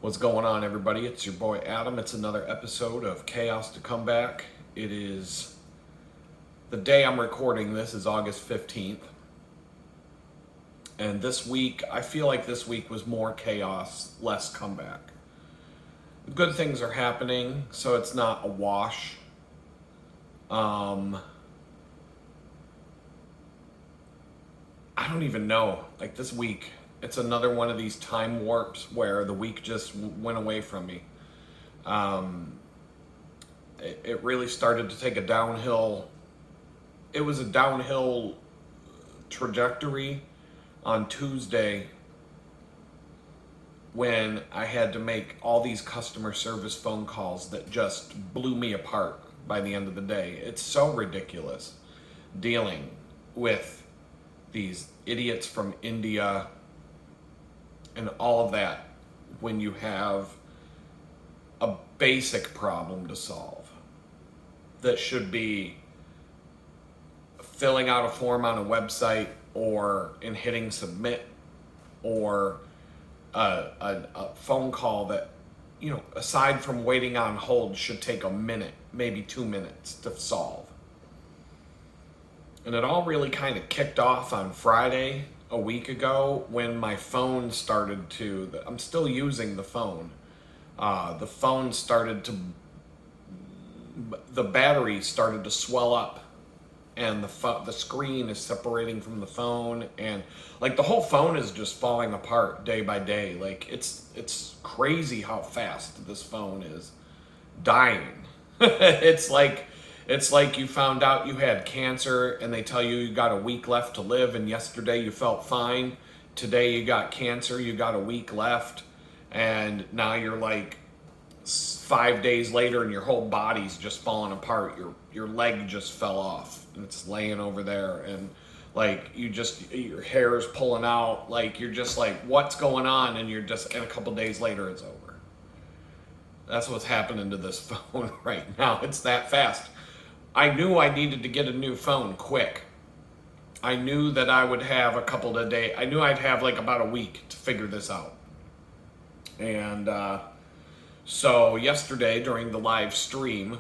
What's going on, everybody? It's your boy Adam. It's another episode of Chaos to Come Back. It is the day I'm recording this is August 15th. And this week, I feel like this week was more chaos, less comeback. Good things are happening, so it's not a wash. I don't even know. Like this week, it's another one of these time warps where the week just went away from me. It really started to take a downhill. It was a downhill trajectory on Tuesday when I had to make all these customer service phone calls that just blew me apart by the end of the day. It's so ridiculous dealing with these idiots from India and all of that when you have a basic problem to solve that should be filling out a form on a website or in hitting submit or a phone call that, you know, aside from waiting on hold, should take a minute, maybe 2 minutes to solve. And it all really kind of kicked off on Friday a week ago when my phone started to, I'm still using the phone. The phone started to, the battery started to swell up and the screen is separating from the phone, and like the whole phone is just falling apart day by day. Like it's crazy how fast this phone is dying. It's like you found out you had cancer and they tell you got a week left to live, and yesterday you felt fine. Today you got cancer, you got a week left, and now you're like 5 days later and your whole body's just falling apart. Your leg just fell off and it's laying over there, and like your hair is pulling out, like you're just like, what's going on? And and a couple days later it's over. That's what's happening to this phone right now. It's that fast. I knew I needed to get a new phone quick. I knew that I would have a couple of days. I knew I'd have like about a week to figure this out. And so yesterday during the live stream,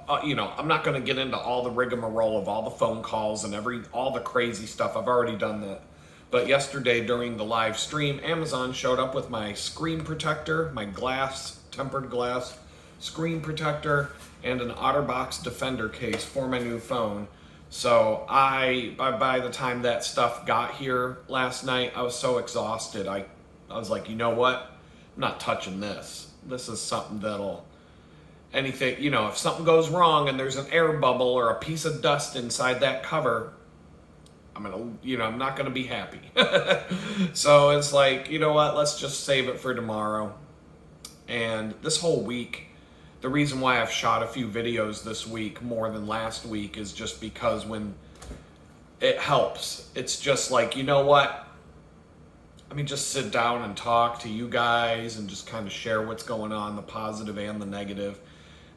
I'm not going to get into all the rigmarole of all the phone calls and all the crazy stuff. I've already done that. But yesterday during the live stream, Amazon showed up with my screen protector, my tempered glass screen protector, and an OtterBox Defender case for my new phone. So by the time that stuff got here last night, I was so exhausted. I was like, you know what? I'm not touching this. This is something anything, if something goes wrong and there's an air bubble or a piece of dust inside that cover, I'm not gonna be happy. So it's like, you know what? Let's just save it for tomorrow. And this whole week, the reason why I've shot a few videos this week more than last week is just because when it helps, it's just like, you know what? Let me just sit down and talk to you guys and just kind of share what's going on, the positive and the negative.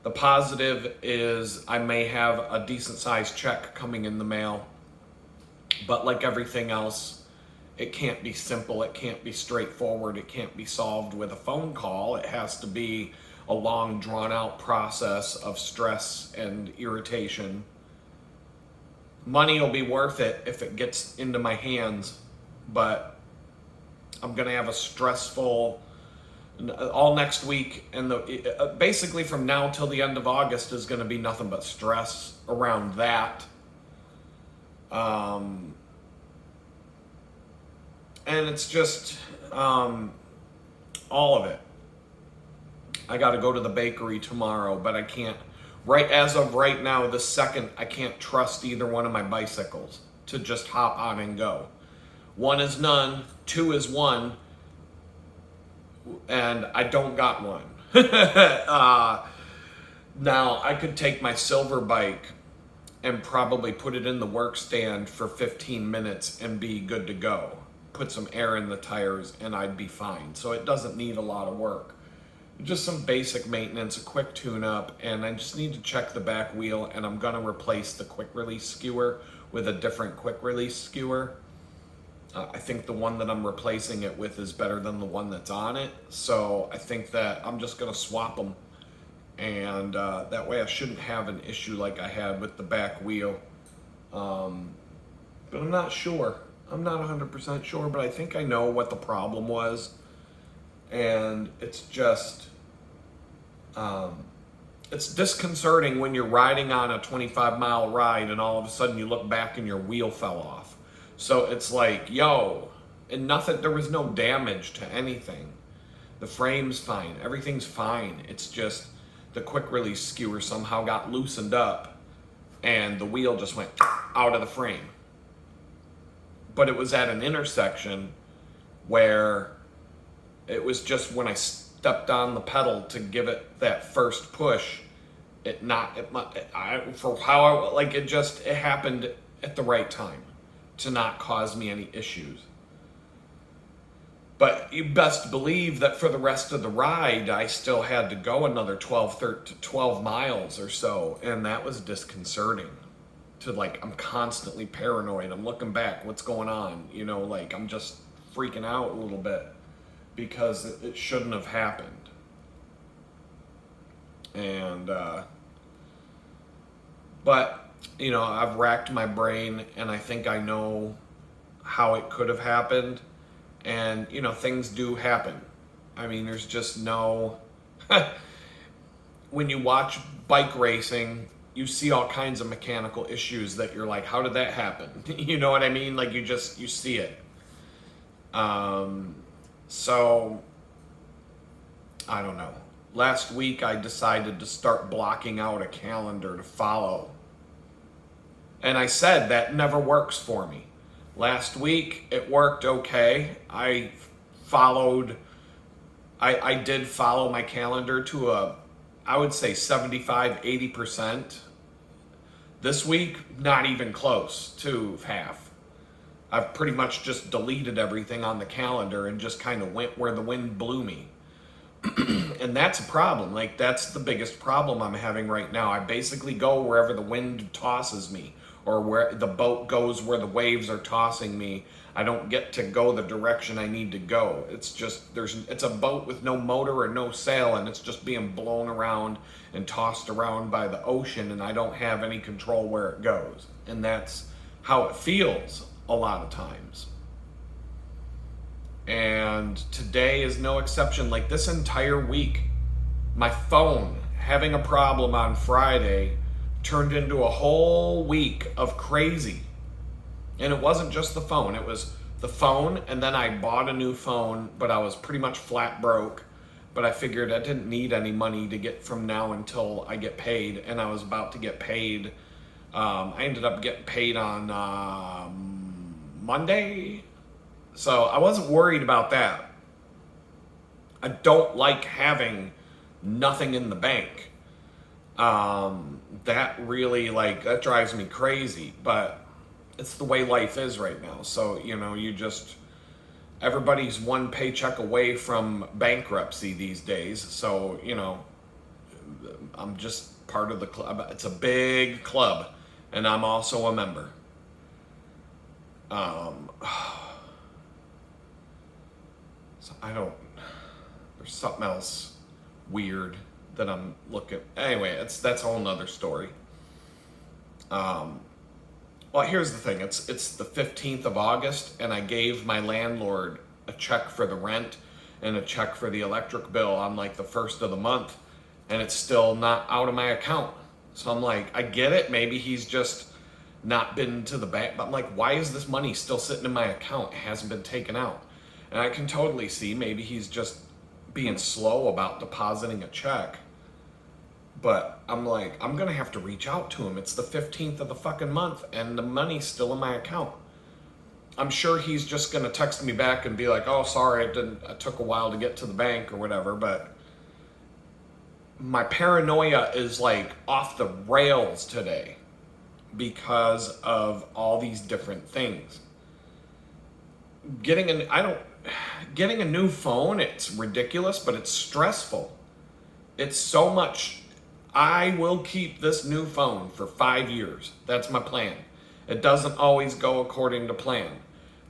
The positive is I may have a decent sized check coming in the mail, but like everything else, it can't be simple, it can't be straightforward, it can't be solved with a phone call. It has to be a long, drawn-out process of stress and irritation. Money will be worth it if it gets into my hands, but I'm going to have a stressful, all next week, and basically from now till the end of August is going to be nothing but stress around that. And it's just all of it. I got to go to the bakery tomorrow, but I can't, as of right now, the second, I can't trust either one of my bicycles to just hop on and go. One is none, two is one, and I don't got one. Now, I could take my silver bike and probably put it in the work stand for 15 minutes and be good to go. Put some air in the tires and I'd be fine. So it doesn't need a lot of work. Just some basic maintenance, a quick tune-up, and I just need to check the back wheel, and I'm going to replace the quick release skewer with a different quick release skewer. I think the one that I'm replacing it with is better than the one that's on it. So I think that I'm just going to swap them. And that way I shouldn't have an issue like I had with the back wheel. But I'm not sure. I'm not 100% sure, but I think I know what the problem was. And it's just, it's disconcerting when you're riding on a 25-mile ride and all of a sudden you look back and your wheel fell off. So it's like, yo, and nothing, there was no damage to anything. The frame's fine, everything's fine. It's just the quick release skewer somehow got loosened up and the wheel just went out of the frame. But it was at an intersection where it was just when I stepped on the pedal to give it that first push, it happened at the right time to not cause me any issues. But you best believe that for the rest of the ride, I still had to go another 12 miles or so, and that was disconcerting. I'm constantly paranoid. I'm looking back, what's going on? I'm just freaking out a little bit because it shouldn't have happened. And, but, I've racked my brain and I think I know how it could have happened. And, things do happen. I mean, there's just no, when you watch bike racing, you see all kinds of mechanical issues that you're like, how did that happen? You know what I mean? Like you see it. So I don't know. Last week I decided to start blocking out a calendar to follow. And I said that never works for me. Last week it worked okay. I did follow my calendar to I would say 75-80%. This week, not even close to half. I've pretty much just deleted everything on the calendar and just kind of went where the wind blew me. And that's a problem. That's the biggest problem I'm having right now. I basically go wherever the wind tosses me, or where the boat goes where the waves are tossing me. I don't get to go the direction I need to go. It's just, it's a boat with no motor or no sail, and it's just being blown around and tossed around by the ocean, and I don't have any control where it goes. And that's how it feels a lot of times. And today is no exception. This entire week, my phone having a problem on Friday turned into a whole week of crazy. And it wasn't just the phone, it was the phone, and then I bought a new phone, but I was pretty much flat broke. But I figured I didn't need any money to get from now until I get paid, and I was about to get paid. I ended up getting paid on Monday, so I wasn't worried about that. I don't like having nothing in the bank. That really, that drives me crazy, but it's the way life is right now. So, everybody's one paycheck away from bankruptcy these days. So, I'm just part of the club. It's a big club, and I'm also a member. So there's something else weird that I'm looking. Anyway, that's a whole nother story. Well, here's the thing. It's the 15th of August, and I gave my landlord a check for the rent and a check for the electric bill on the first of the month, and it's still not out of my account. So I'm like, I get it. Maybe he's just not been to the bank, but I'm like, why is this money still sitting in my account? It hasn't been taken out. And I can totally see maybe he's just being slow about depositing a check. But I'm like, I'm going to have to reach out to him. It's the 15th of the fucking month and the money's still in my account. I'm sure he's just going to text me back and be like, oh, sorry, it took a while to get to the bank or whatever. But my paranoia is off the rails today because of all these different things. Getting a new phone, it's ridiculous, but it's stressful. It's so much. I will keep this new phone for 5 years. That's my plan. It doesn't always go according to plan.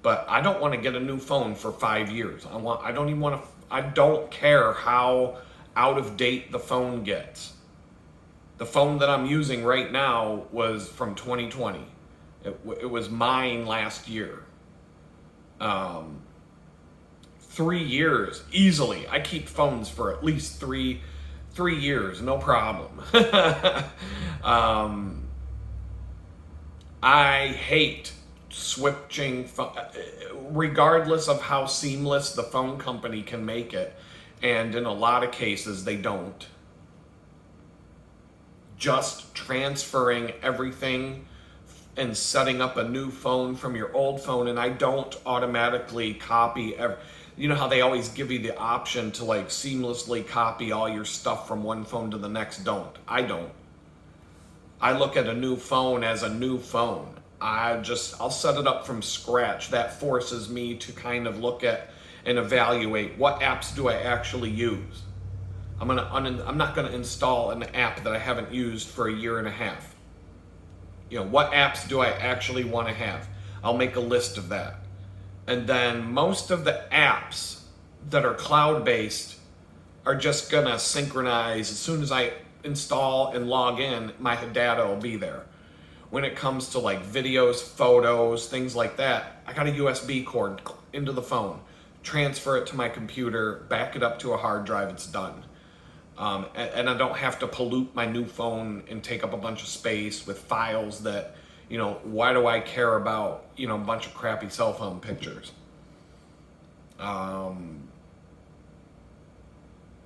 But I don't want to get a new phone for 5 years. I don't even want to, I don't care how out of date the phone gets. The phone that I'm using right now was from 2020. It was mine last year. 3 years easily. I keep phones for at least three years, no problem. I hate switching, regardless of how seamless the phone company can make it, and in a lot of cases they don't. Just transferring everything and setting up a new phone from your old phone, and I don't automatically copy you know how they always give you the option to like seamlessly copy all your stuff from one phone to the next? I don't. I look at a new phone as a new phone. I'll set it up from scratch. That forces me to kind of look at and evaluate what apps do I actually use. I'm not gonna install an app that I haven't used for a year and a half. You know, what apps do I actually want to have? I'll make a list of that. And then most of the apps that are cloud-based are just gonna synchronize. As soon as I install and log in, my data will be there. When it comes to like videos, photos, things like that, I got a USB cord into the phone, transfer it to my computer, back it up to a hard drive, it's done. And I don't have to pollute my new phone and take up a bunch of space with files that, you know, why do I care about, you know, a bunch of crappy cell phone pictures?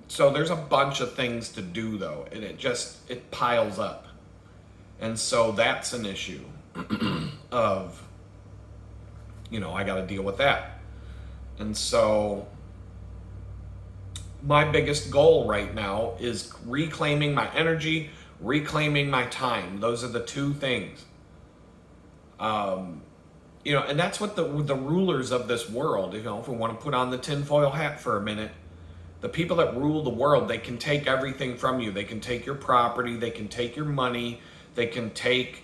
So there's a bunch of things to do though, and it piles up. And so that's an issue of, you know, I got to deal with that. And so my biggest goal right now is reclaiming my energy, reclaiming my time. Those are the two things. You know, and that's what the rulers of this world, you know, if we want to put on the tinfoil hat for a minute, the people that rule the world, they can take everything from you. They can take your property, they can take your money, they can take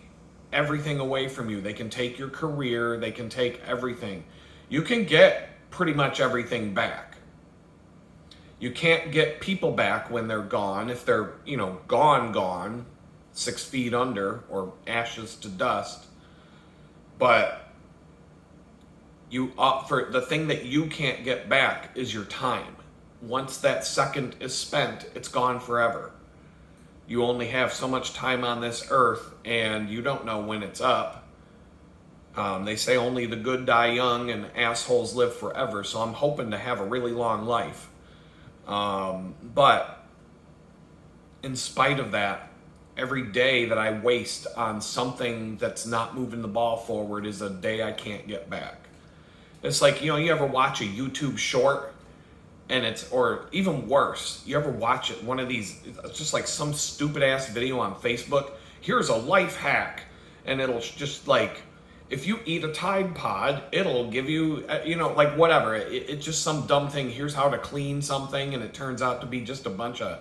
everything away from you. They can take your career, they can take everything. You can get pretty much everything back. You can't get people back when they're gone. If they're, you know, gone, 6 feet under or ashes to dust. But you for the thing that you can't get back is your time. Once that second is spent, it's gone forever. You only have so much time on this earth, and you don't know when it's up. They say only the good die young and assholes live forever, so I'm hoping to have a really long life. But in spite of that, every day that I waste on something that's not moving the ball forward is a day I can't get back. It's like, you know, you ever watch a YouTube short and or even worse, you ever watch it, one of these, it's just like some stupid ass video on Facebook, here's a life hack, and it'll just like, if you eat a Tide Pod, it'll give you, you know, like whatever. It's just some dumb thing. Here's how to clean something, and it turns out to be just a bunch of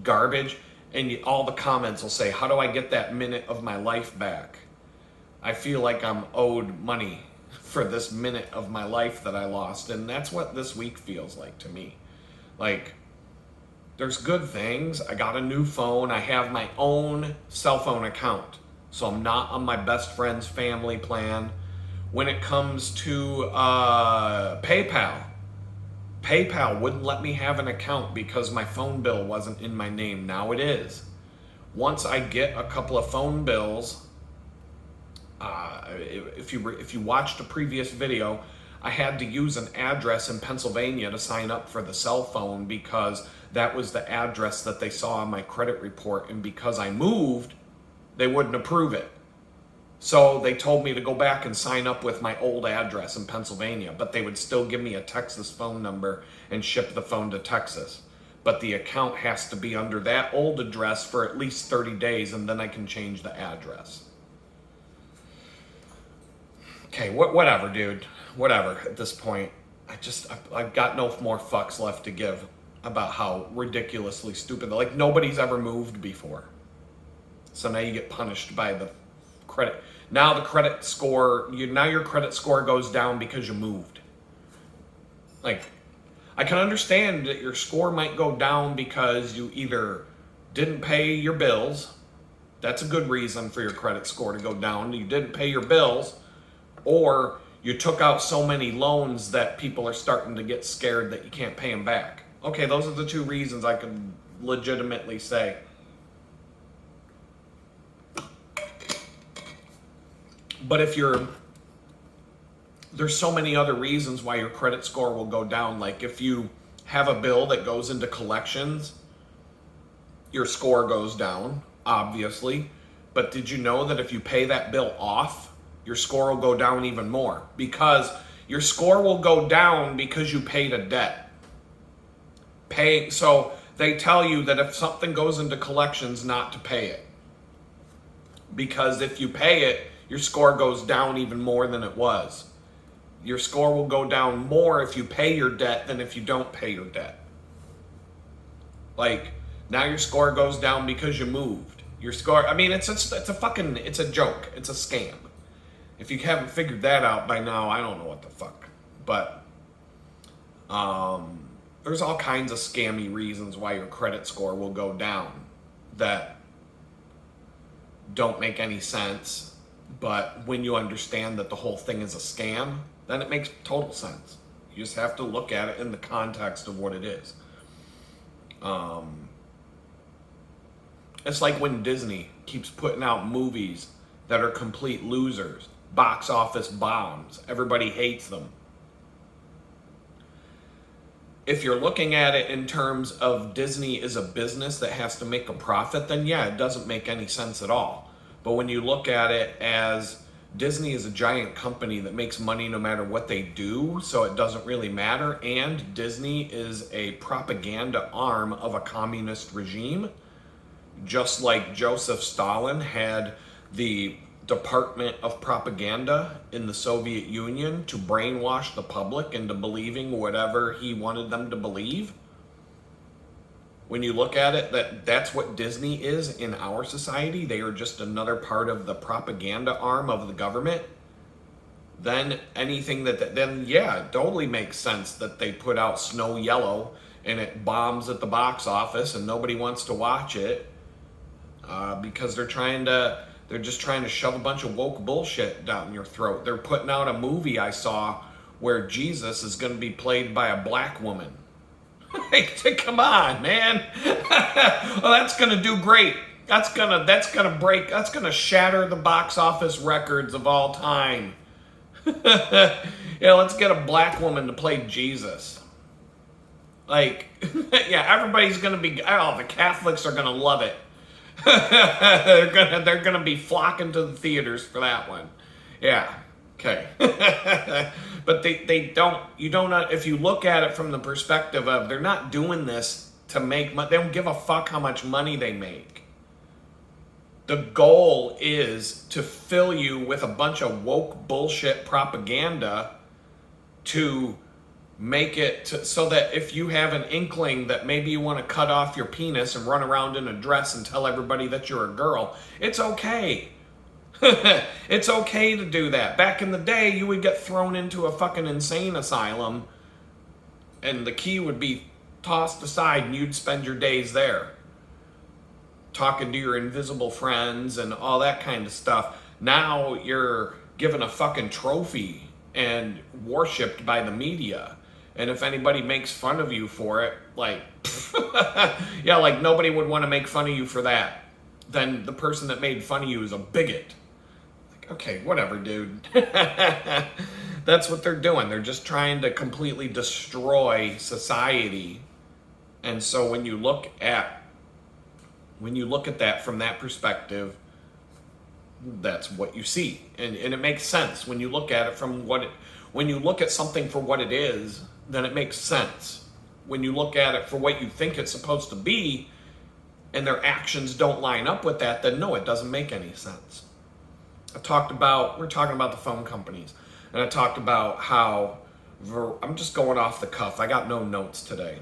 garbage. And all the comments will say, how do I get that minute of my life back? I feel like I'm owed money for this minute of my life that I lost. And that's what this week feels like to me. Like, there's good things. I got a new phone. I have my own cell phone account. So I'm not on my best friend's family plan. When it comes to PayPal wouldn't let me have an account because my phone bill wasn't in my name. Now it is. Once I get a couple of phone bills, if you watched a previous video, I had to use an address in Pennsylvania to sign up for the cell phone because that was the address that they saw on my credit report, and because I moved, they wouldn't approve it. So they told me to go back and sign up with my old address in Pennsylvania, but they would still give me a Texas phone number and ship the phone to Texas. But the account has to be under that old address for at least 30 days, and then I can change the address. Okay, whatever, dude. Whatever, at this point. I've got no more fucks left to give about how ridiculously stupid, like nobody's ever moved before. So now you get punished by the credit. Now the credit score, now your credit score goes down because you moved. Like, I can understand that your score might go down because you either didn't pay your bills. That's a good reason for your credit score to go down. You didn't pay your bills, or you took out so many loans that people are starting to get scared that you can't pay them back. Okay, those are the two reasons I could legitimately say. But if there's so many other reasons why your credit score will go down. Like if you have a bill that goes into collections, your score goes down, obviously. But did you know that if you pay that bill off, your score will go down even more? Because your score will go down because you paid a debt. So they tell you that if something goes into collections, not to pay it. Because if you pay it, your score goes down even more than it was. Your score will go down more if you pay your debt than if you don't pay your debt. Like, now your score goes down because you moved. Your score, I mean, it's a joke. It's a scam. If you haven't figured that out by now, I don't know what the fuck. But there's all kinds of scammy reasons why your credit score will go down that don't make any sense. But when you understand that the whole thing is a scam, then it makes total sense. You just have to look at it in the context of what it is. It's like when Disney keeps putting out movies that are complete losers, box office bombs. Everybody hates them. If you're looking at it in terms of Disney is a business that has to make a profit, then yeah, it doesn't make any sense at all. But when you look at it as Disney is a giant company that makes money no matter what they do, so it doesn't really matter, and Disney is a propaganda arm of a communist regime, just like Joseph Stalin had the Department of Propaganda in the Soviet Union to brainwash the public into believing whatever he wanted them to believe. When you look at it, that's what Disney is in our society. They are just another part of the propaganda arm of the government. Then yeah, it totally makes sense that they put out Snow Yellow and it bombs at the box office and nobody wants to watch it because they're just trying to shove a bunch of woke bullshit down your throat. They're putting out a movie I saw where Jesus is going to be played by a black woman. Come on, man. Well, that's gonna do great. That's gonna shatter the box office records of all time. Let's get a black woman to play Jesus. Like, yeah, everybody's gonna be. The Catholics are gonna love it. They're gonna be flocking to the theaters for that one. Yeah. Okay. But they don't, if you look at it from the perspective of they're not doing this to make money, they don't give a fuck how much money they make. The goal is to fill you with a bunch of woke bullshit propaganda to make it so that if you have an inkling that maybe you want to cut off your penis and run around in a dress and tell everybody that you're a girl, it's okay. It's okay to do that. Back in the day, you would get thrown into a fucking insane asylum and the key would be tossed aside and you'd spend your days there talking to your invisible friends and all that kind of stuff. Now you're given a fucking trophy and worshipped by the media. And if anybody makes fun of you for it, like, yeah, like nobody would want to make fun of you for that. Then the person that made fun of you is a bigot. Okay, whatever, dude. That's what they're doing. They're just trying to completely destroy society. And so when you look at that from that perspective, that's what you see. And it makes sense. When you look at it when you look at something for what it is, then it makes sense. When you look at it for what you think it's supposed to be, and their actions don't line up with that, then no, it doesn't make any sense. we're talking about the phone companies, and I talked about how, I'm just going off the cuff, I got no notes today.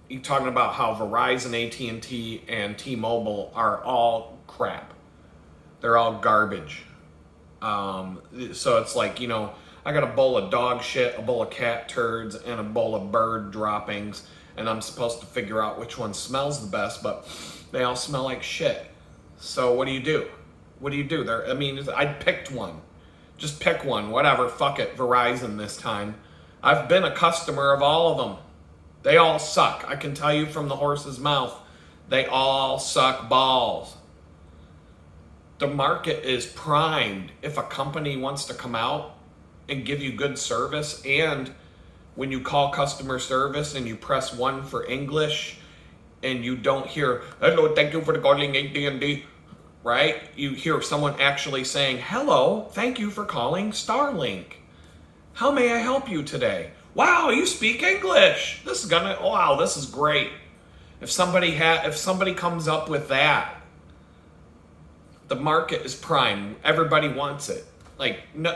You're talking about how Verizon, AT&T, and T-Mobile are all crap. They're all garbage. So it's like, I got a bowl of dog shit, a bowl of cat turds, and a bowl of bird droppings, and I'm supposed to figure out which one smells the best, but they all smell like shit. So what do you do? What do you do? I picked one. Just pick one, whatever, fuck it, Verizon this time. I've been a customer of all of them. They all suck. I can tell you from the horse's mouth, they all suck balls. The market is primed if a company wants to come out and give you good service, and when you call customer service and you press 1 for English and you don't hear, hello, thank you for calling AT&T, right? You hear someone actually saying, hello, thank you for calling Starlink. How may I help you today? Wow, you speak English. This is great. If somebody comes up with that, the market is prime. Everybody wants it.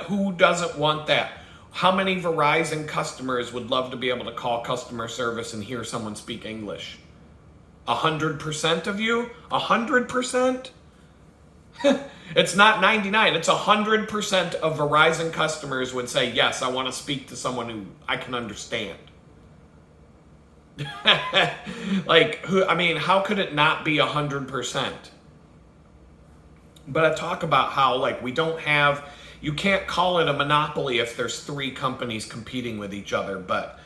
Who doesn't want that? How many Verizon customers would love to be able to call customer service and hear someone speak English? 100% of you? 100%? It's not 99, it's 100% of Verizon customers would say, yes, I want to speak to someone who I can understand. How could it not be 100%? But I talk about how, you can't call it a monopoly if there's 3 companies competing with each other, but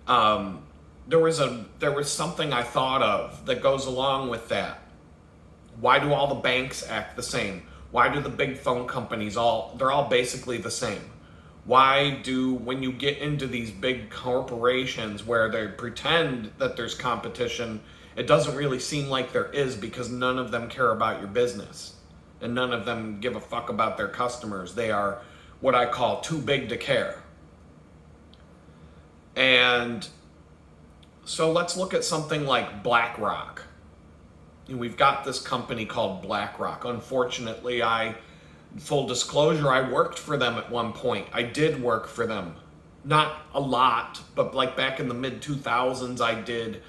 there was something I thought of that goes along with that. Why do all the banks act the same? Why do the big phone companies they're all basically the same? Why when you get into these big corporations where they pretend that there's competition, it doesn't really seem like there is, because none of them care about your business and none of them give a fuck about their customers. They are what I call too big to care. And so let's look at something like BlackRock. We've got this company called BlackRock. Unfortunately, full disclosure, I worked for them at one point. I did work for them. Not a lot, but back in the mid-2000s, I did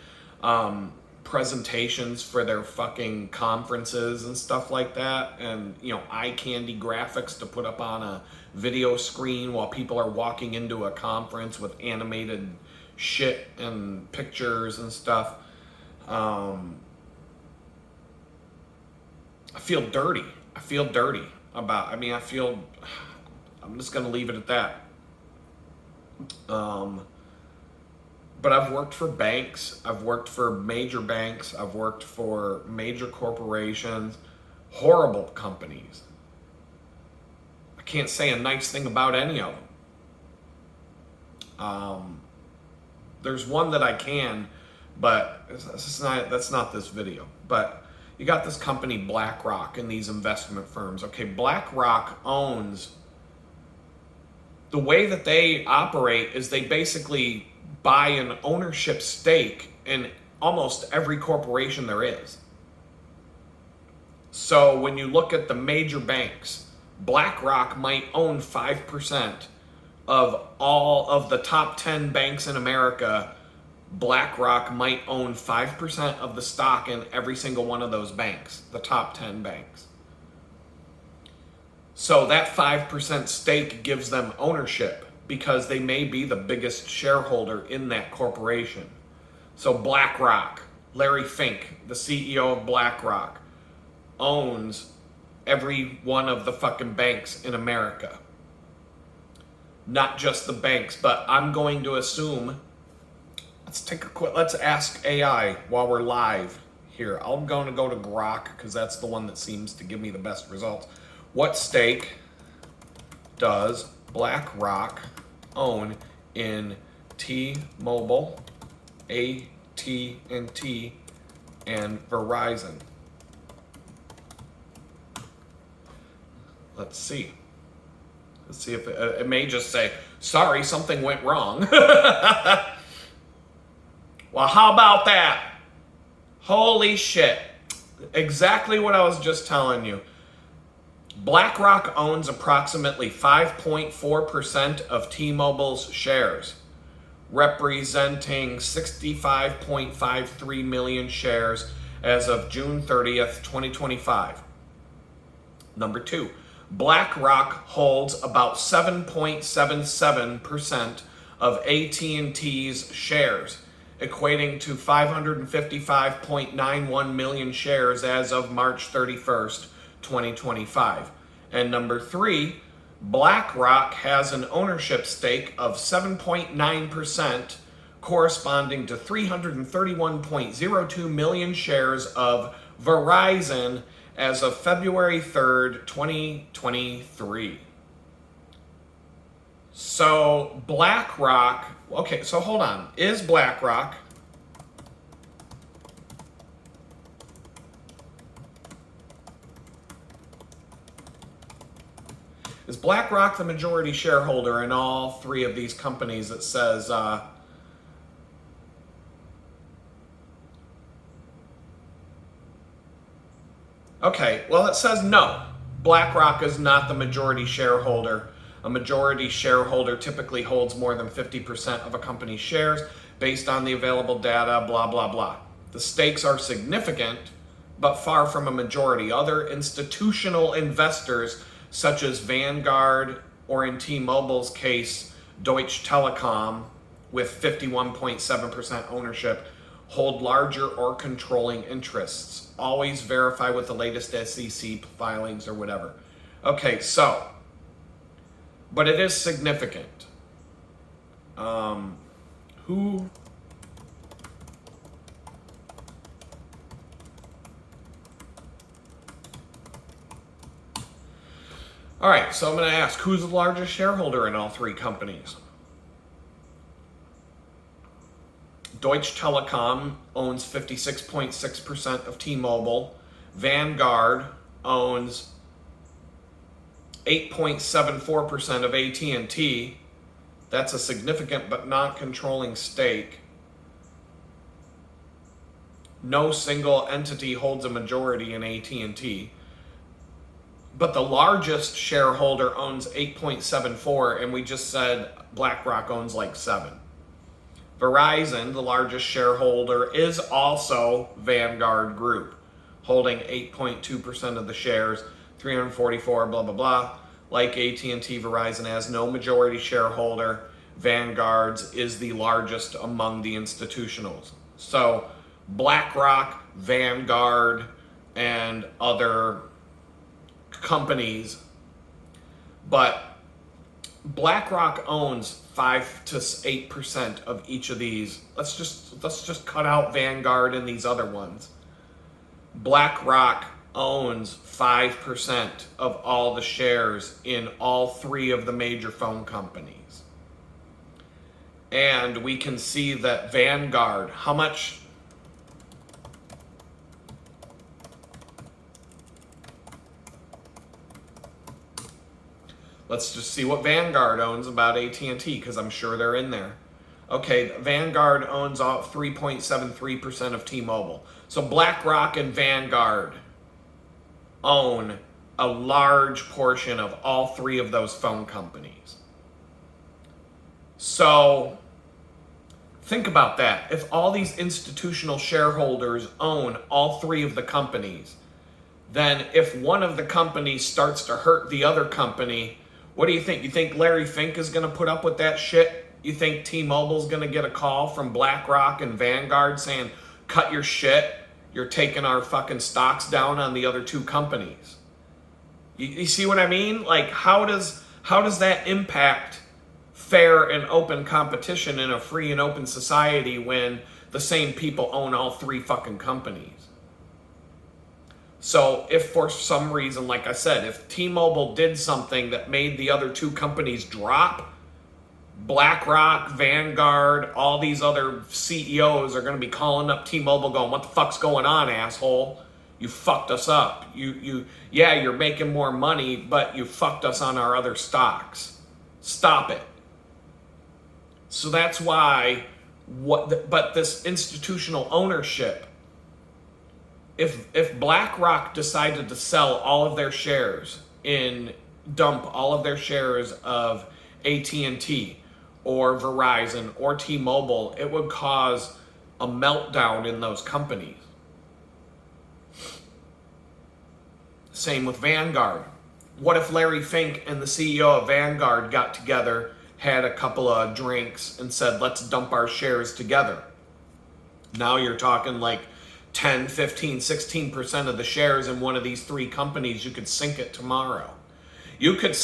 presentations for their fucking conferences and stuff like that. And, eye candy graphics to put up on a video screen while people are walking into a conference with animated shit and pictures and stuff. I feel dirty. I'm just going to leave it at that. But I've worked for banks. I've worked for major banks. I've worked for major corporations. Horrible companies. I can't say a nice thing about any of them. There's one that I can, but that's not this video. But you got this company, BlackRock, and these investment firms. Okay, BlackRock owns, the way that they operate is they basically buy an ownership stake in almost every corporation there is. So when you look at the major banks, BlackRock might own 5% of all of the top 10 banks in America. BlackRock might own 5% of the stock in every single one of those banks, the top 10 banks. So that 5% stake gives them ownership because they may be the biggest shareholder in that corporation. So BlackRock, Larry Fink, the CEO of BlackRock, owns every one of the fucking banks in America. Not just the banks, but I'm going to assume, let's ask AI while we're live here. I'm going to go to Grok because that's the one that seems to give me the best results. What stake does BlackRock own in T-Mobile, AT&T, and Verizon? Let's see. Let's see if it may just say, sorry, something went wrong. Well, how about that? Holy shit. Exactly what I was just telling you. BlackRock owns approximately 5.4% of T-Mobile's shares, representing 65.53 million shares as of June 30th, 2025. Number 2, BlackRock holds about 7.77% of AT&T's shares, equating to 555.91 million shares as of March 31st, 2025. And number 3, BlackRock has an ownership stake of 7.9%, corresponding to 331.02 million shares of Verizon as of February 3rd, 2023. So BlackRock, okay, so hold on. Is BlackRock the majority shareholder in all 3 of these companies? It says, okay, well, it says no. BlackRock is not the majority shareholder. A majority shareholder typically holds more than 50% of a company's shares based on the available data, blah, blah, blah. The stakes are significant, but far from a majority. Other institutional investors, such as Vanguard, or in T-Mobile's case, Deutsche Telekom, with 51.7% ownership, hold larger or controlling interests. Always verify with the latest SEC filings or whatever. Okay, so, but it is significant. Who? All right, so I'm going to ask, who's the largest shareholder in all 3 companies? Deutsche Telekom owns 56.6% of T-Mobile. Vanguard owns 8.74% of AT&T. That's a significant but not controlling stake. No single entity holds a majority in AT&T. But the largest shareholder owns 8.74, and we just said BlackRock owns like 7. Verizon, the largest shareholder, is also Vanguard Group, holding 8.2% of the shares, 344, blah, blah, blah. Like AT&T, Verizon has no majority shareholder. Vanguard's is the largest among the institutionals. So BlackRock, Vanguard, and other companies, but BlackRock owns 5 to 8% of each of these. Let's just cut out Vanguard and these other ones. BlackRock owns 5% of all the shares in all 3 of the major phone companies. And we can see that Vanguard, how much? Let's just see what Vanguard owns about AT&T, because I'm sure they're in there. Okay, Vanguard owns 3.73% of T-Mobile. So BlackRock and Vanguard own a large portion of all 3 of those phone companies. So think about that. If all these institutional shareholders own all 3 of the companies, then if one of the companies starts to hurt the other company, what do you think? You think Larry Fink is going to put up with that shit? You think T-Mobile's going to get a call from BlackRock and Vanguard saying, cut your shit, you're taking our fucking stocks down on the other 2 companies? You see what I mean? Like, how does that impact fair and open competition in a free and open society when the same people own all 3 fucking companies? So if for some reason, like I said, if T-Mobile did something that made the other 2 companies drop, BlackRock, Vanguard, all these other CEOs are going to be calling up T-Mobile going, what the fuck's going on, asshole? You fucked us up. Yeah, you're making more money, but you fucked us on our other stocks. Stop it. So that's why, but this institutional ownership, if BlackRock decided to sell all of their shares dump all of their shares of AT&T or Verizon or T-Mobile, it would cause a meltdown in those companies. Same with Vanguard. What if Larry Fink and the CEO of Vanguard got together, had a couple of drinks, and said, let's dump our shares together? Now you're talking like 10, 15, 16% of the shares in one of these three companies. You could sink it tomorrow. You could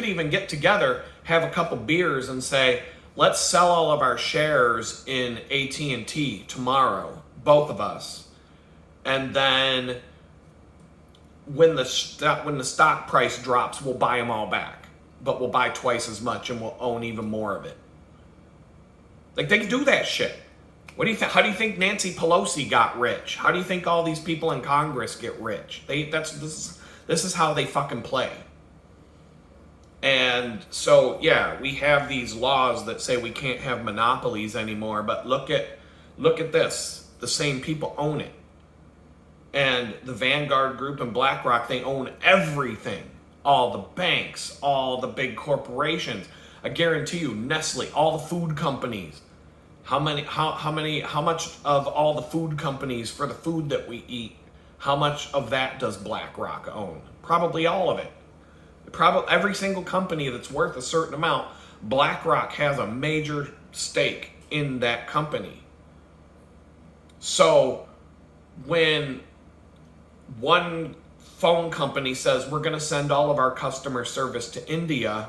even get together, have a couple beers and say, let's sell all of our shares in AT&T tomorrow, both of us. And then when the stock price drops, we'll buy them all back. But we'll buy twice as much and we'll own even more of it. Like, they can do that shit. What do you think? How do you think Nancy Pelosi got rich? How do you think all these people in Congress get rich? This is how they fucking play. And so, yeah, we have these laws that say we can't have monopolies anymore, but look at this. The same people own it. And the Vanguard Group and BlackRock, they own everything. All the banks, all the big corporations. I guarantee you, Nestle, all the food companies. How much of all the food companies for the food that we eat, how much of that does BlackRock own? Probably all of it. Probably every single company that's worth a certain amount, BlackRock has a major stake in that company. So when one phone company says we're going to send all of our customer service to India,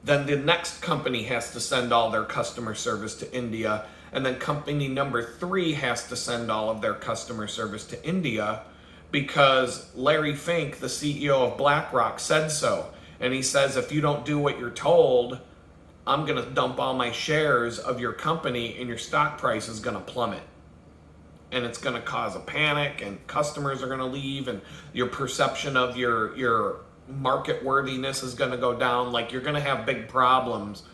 then the next company has to send all their customer service to India, and then company number 3 has to send all of their customer service to India, because Larry Fink, the CEO of BlackRock, said so. And he says, if you don't do what you're told, I'm going to dump all my shares of your company and your stock price is going to plummet. And it's going to cause a panic, and customers are going to leave, and your perception of your market worthiness is going to go down. Like, you're going to have big problems,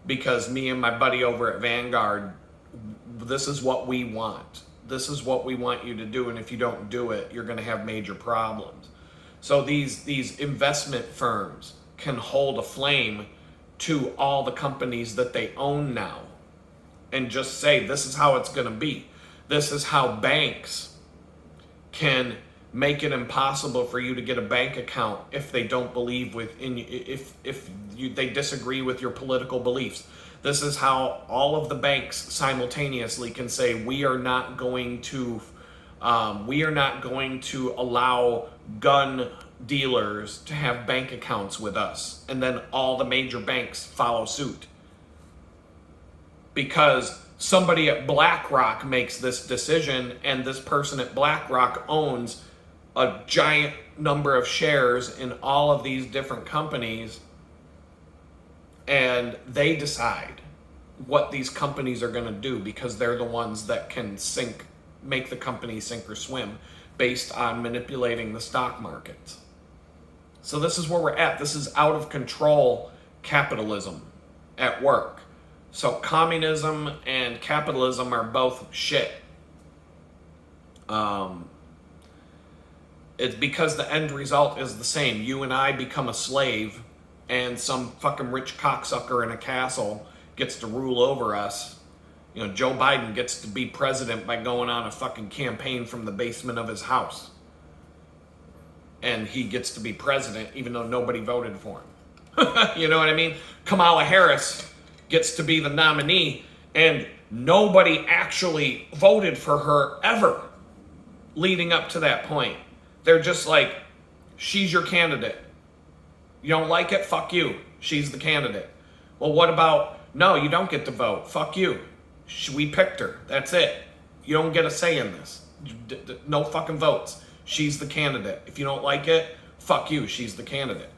because me and my buddy over at Vanguard, this is what we want. This is what we want you to do, and if you don't do it, you're going to have major problems. So these investment firms can hold a flame to all the companies that they own now and just say, this is how it's going to be. This is how banks can make it impossible for you to get a bank account if they don't believe they disagree with your political beliefs. This is how all of the banks simultaneously can say, we are not going to allow gun dealers to have bank accounts with us. And then all the major banks follow suit. Because somebody at BlackRock makes this decision, and this person at BlackRock owns a giant number of shares in all of these different companies, and they decide what these companies are going to do, because they're the ones that can make the company sink or swim based on manipulating the stock markets. So this is where we're at. This is out of control capitalism at work. So communism and capitalism are both shit. It's because the end result is the same. You and I become a slave, and some fucking rich cocksucker in a castle gets to rule over us. You know, Joe Biden gets to be president by going on a fucking campaign from the basement of his house. And he gets to be president even though nobody voted for him. You know what I mean? Kamala Harris gets to be the nominee, and nobody actually voted for her ever leading up to that point. They're just like, she's your candidate. You don't like it? Fuck you. She's the candidate. Well, what about, no, you don't get to vote. Fuck you. We picked her. That's it. You don't get a say in this. No fucking votes. She's the candidate. If you don't like it, fuck you. She's the candidate.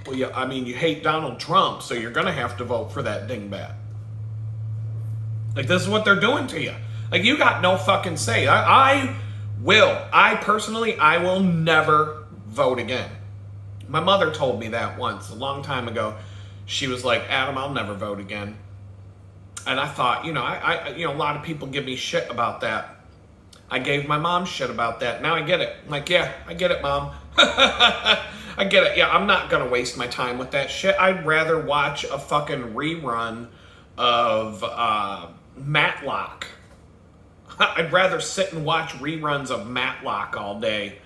Well, yeah, I mean, you hate Donald Trump, so you're going to have to vote for that dingbat. Like, this is what they're doing to you. Like, you got no fucking say. I personally will never vote again. My mother told me that once, a long time ago. She was like, Adam, I'll never vote again. And I thought, a lot of people give me shit about that. I gave my mom shit about that. Now I get it. I'm like, yeah, I get it, Mom. I get it. Yeah, I'm not going to waste my time with that shit. I'd rather watch a fucking rerun of Matlock. I'd rather sit and watch reruns of Matlock all day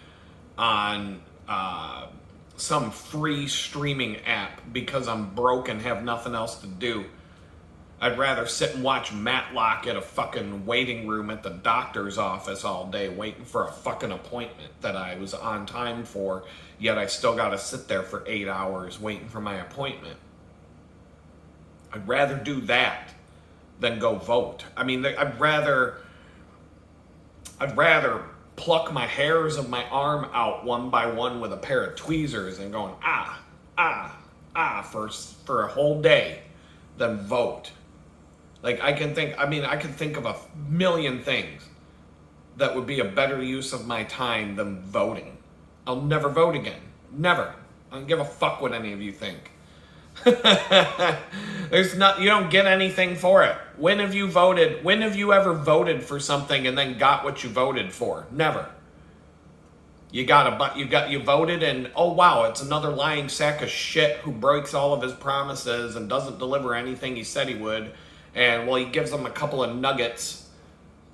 on some free streaming app because I'm broke and have nothing else to do. I'd rather sit and watch Matlock at a fucking waiting room at the doctor's office all day waiting for a fucking appointment that I was on time for, yet I still gotta sit there for 8 hours waiting for my appointment. I'd rather do that than go vote. I mean, I'd rather pluck my hairs of my arm out one by one with a pair of tweezers and going for a whole day than vote. Like, I can think of a million things that would be a better use of my time than voting. I'll never vote again. Never. I don't give a fuck what any of you think. You don't get anything for it. When have you ever voted for something and then got what you voted for? Never. You voted and, oh wow, it's another lying sack of shit who breaks all of his promises and doesn't deliver anything he said he would. And, well, he gives them a couple of nuggets.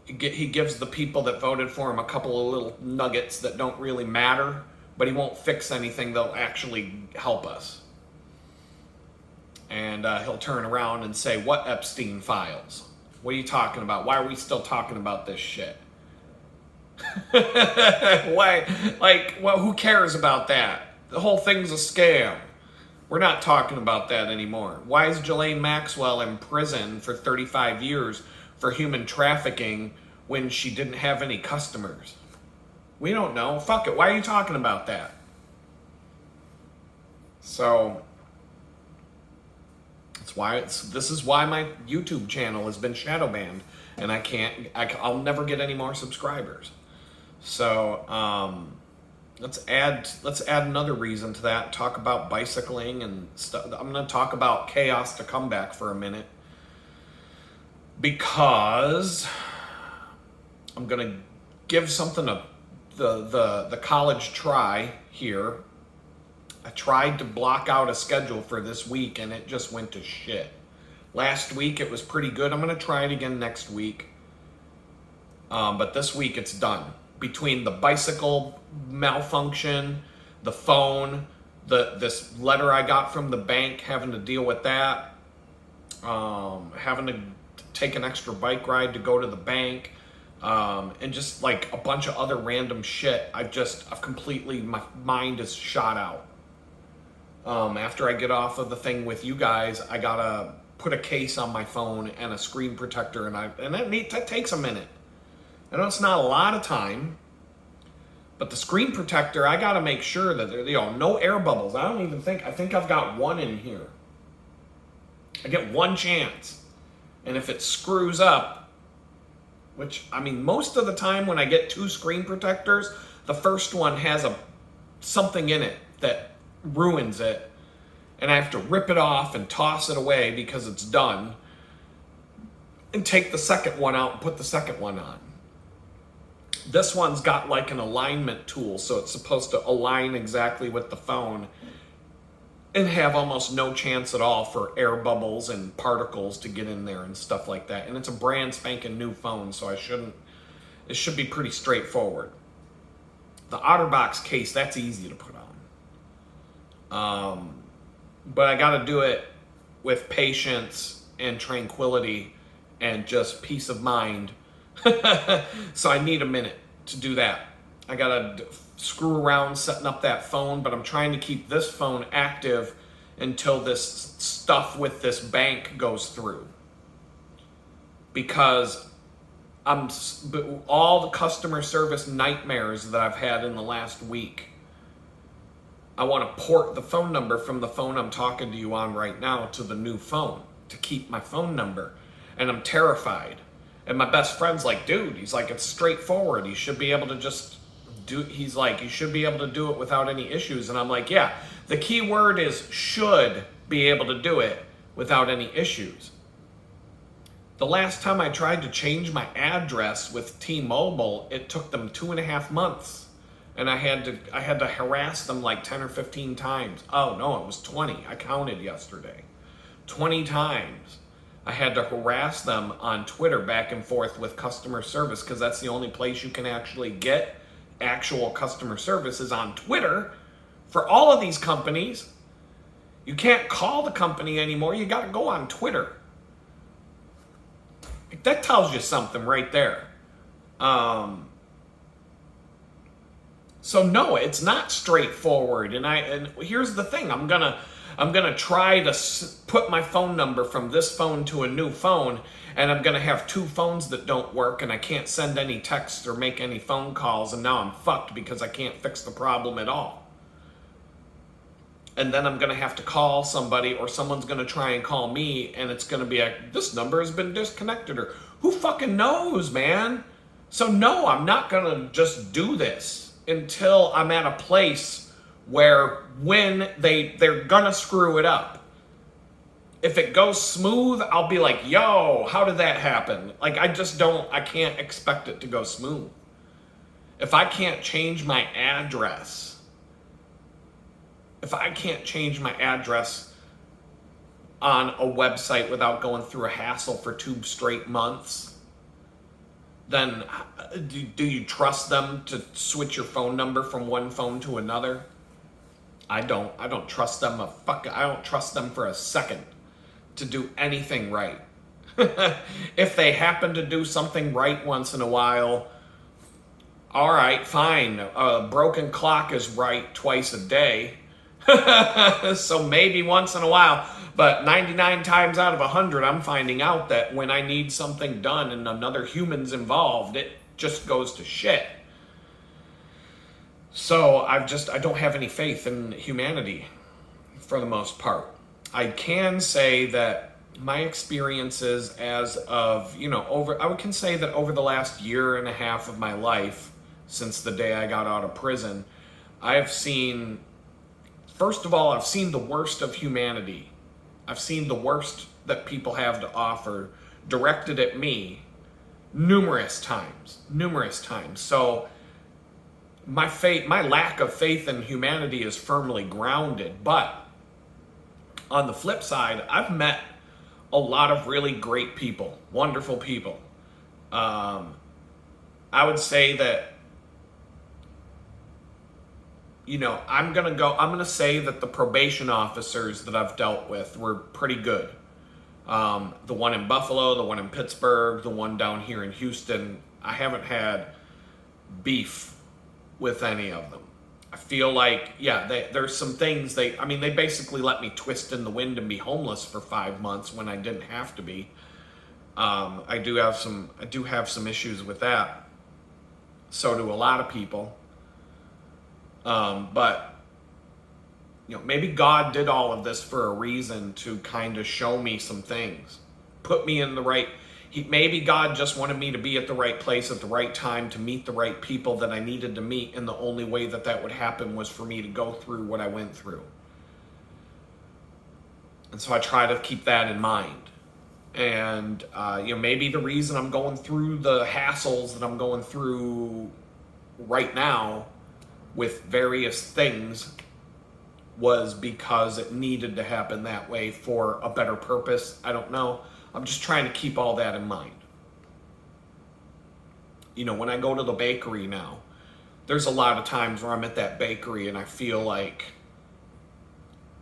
He gives the people that voted for him a couple of little nuggets that don't really matter, but he won't fix anything that'll actually help us. And he'll turn around and say, what Epstein files? What are you talking about? Why are we still talking about this shit? Why? Like, well, who cares about that? The whole thing's a scam. We're not talking about that anymore. Why is Ghislaine Maxwell in prison for 35 years for human trafficking when she didn't have any customers? We don't know. Fuck it. Why are you talking about that? So, this is why my YouTube channel has been shadow banned, and I'll never get any more subscribers. So, let's add another reason to that. Talk about bicycling and stuff. I'm going to talk about Chaos to Comeback for a minute because I'm going to give something the college try here. I tried to block out a schedule for this week and it just went to shit. Last week it was pretty good. I'm going to try it again next week. But this week it's done. Between the bicycle malfunction, the phone, this letter I got from the bank, having to deal with that, having to take an extra bike ride to go to the bank, and just like a bunch of other random shit, my mind is shot out. After I get off of the thing with you guys, I gotta put a case on my phone and a screen protector, and that takes a minute. I know it's not a lot of time, but the screen protector, I gotta make sure that there, no air bubbles. I think I've got one in here. I get one chance. And if it screws up, which, I mean, most of the time when I get two screen protectors, the first one has something in it that ruins it. And I have to rip it off and toss it away because it's done. And take the second one out and put the second one on. This one's got like an alignment tool, so it's supposed to align exactly with the phone and have almost no chance at all for air bubbles and particles to get in there and stuff like that. And it's a brand spanking new phone, so it should be pretty straightforward. The OtterBox case, that's easy to put on. But I gotta do it with patience and tranquility and just peace of mind. So I need a minute to do that. I gotta screw around setting up that phone, but I'm trying to keep this phone active until this stuff with this bank goes through. Because all the customer service nightmares that I've had in the last week, I want to port the phone number from the phone I'm talking to you on right now to the new phone to keep my phone number. And I'm terrified. And my best friend's like, dude, he's like, it's straightforward. You should be able to just you should be able to do it without any issues. And I'm like, yeah, the key word is should be able to do it without any issues. The last time I tried to change my address with T-Mobile, it took them 2.5 months. And I had to harass them like 10 or 15 times. Oh no, it was 20. I counted yesterday. 20 times. I had to harass them on Twitter back and forth with customer service, because that's the only place you can actually get actual customer service is on Twitter for all of these companies. You can't call the company anymore. You got to go on Twitter. That tells you something right there. So no, it's not straightforward. And here's the thing: I'm gonna try to put my phone number from this phone to a new phone, and I'm gonna have two phones that don't work, and I can't send any texts or make any phone calls, and now I'm fucked because I can't fix the problem at all. And then I'm gonna have to call somebody, or someone's gonna try and call me, and it's gonna be like, this number has been disconnected, or who fucking knows, man? So no, I'm not gonna just do this until I'm at a place where when they're gonna screw it up. If it goes smooth, I'll be like, yo, how did that happen? Like, I can't expect it to go smooth. If I can't change my address, on a website without going through a hassle for 2 straight months, then do you trust them to switch your phone number from one phone to another? I don't trust them I don't trust them for a second to do anything right. If they happen to do something right once in a while, all right, fine. A broken clock is right twice a day. So maybe once in a while, but 99 times out of 100, I'm finding out that when I need something done and another human's involved, it just goes to shit. So I don't have any faith in humanity for the most part. I can say that my experiences as of, I can say that over the last year and a half of my life, since the day I got out of prison, first of all, I've seen the worst of humanity. I've seen the worst that people have to offer directed at me numerous times. So my lack of faith in humanity is firmly grounded. But on the flip side, I've met a lot of really great people, wonderful people. I would say that, I'm going to say that the probation officers that I've dealt with were pretty good. The one in Buffalo, the one in Pittsburgh, the one down here in Houston, I haven't had beef with any of them. I feel like, there's some things they basically let me twist in the wind and be homeless for 5 months when I didn't have to be. I do have some issues with that. So do a lot of people. But maybe God did all of this for a reason, to kind of show me some things, put me in the right. Maybe God just wanted me to be at the right place at the right time to meet the right people that I needed to meet, and the only way that would happen was for me to go through what I went through. And so I try to keep that in mind. And maybe the reason I'm going through the hassles that I'm going through right now with various things was because it needed to happen that way for a better purpose. I don't know. I'm just trying to keep all that in mind. When I go to the bakery now, there's a lot of times where I'm at that bakery and I feel like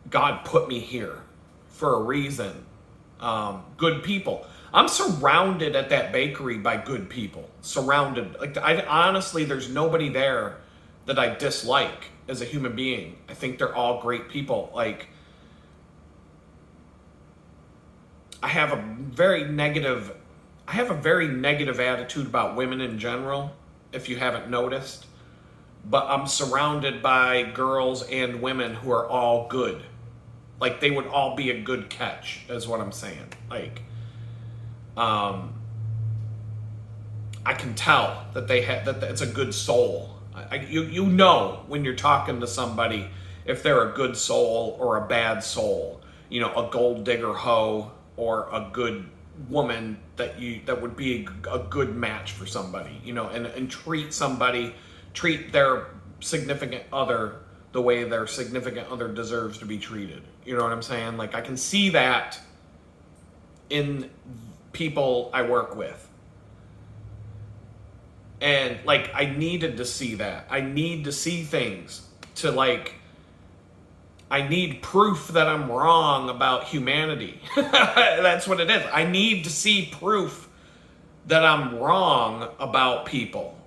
God put me here for a reason. Good people. I'm surrounded at that bakery by good people. Surrounded. Honestly, there's nobody there that I dislike as a human being. I think they're all great people. I have a very negative attitude about women in general, if you haven't noticed. But I'm surrounded by girls and women who are all good. They would all be a good catch, is what I'm saying. I can tell that that it's a good soul. You know when you're talking to somebody if they're a good soul or a bad soul. A gold digger hoe or a good woman that would be a good match for somebody. And treat their significant other the way their significant other deserves to be treated. You know what I'm saying? I can see that in people I work with. And like, I needed to see that. I need to see things to like, I need proof that I'm wrong about humanity. That's what it is. I need to see proof that I'm wrong about people.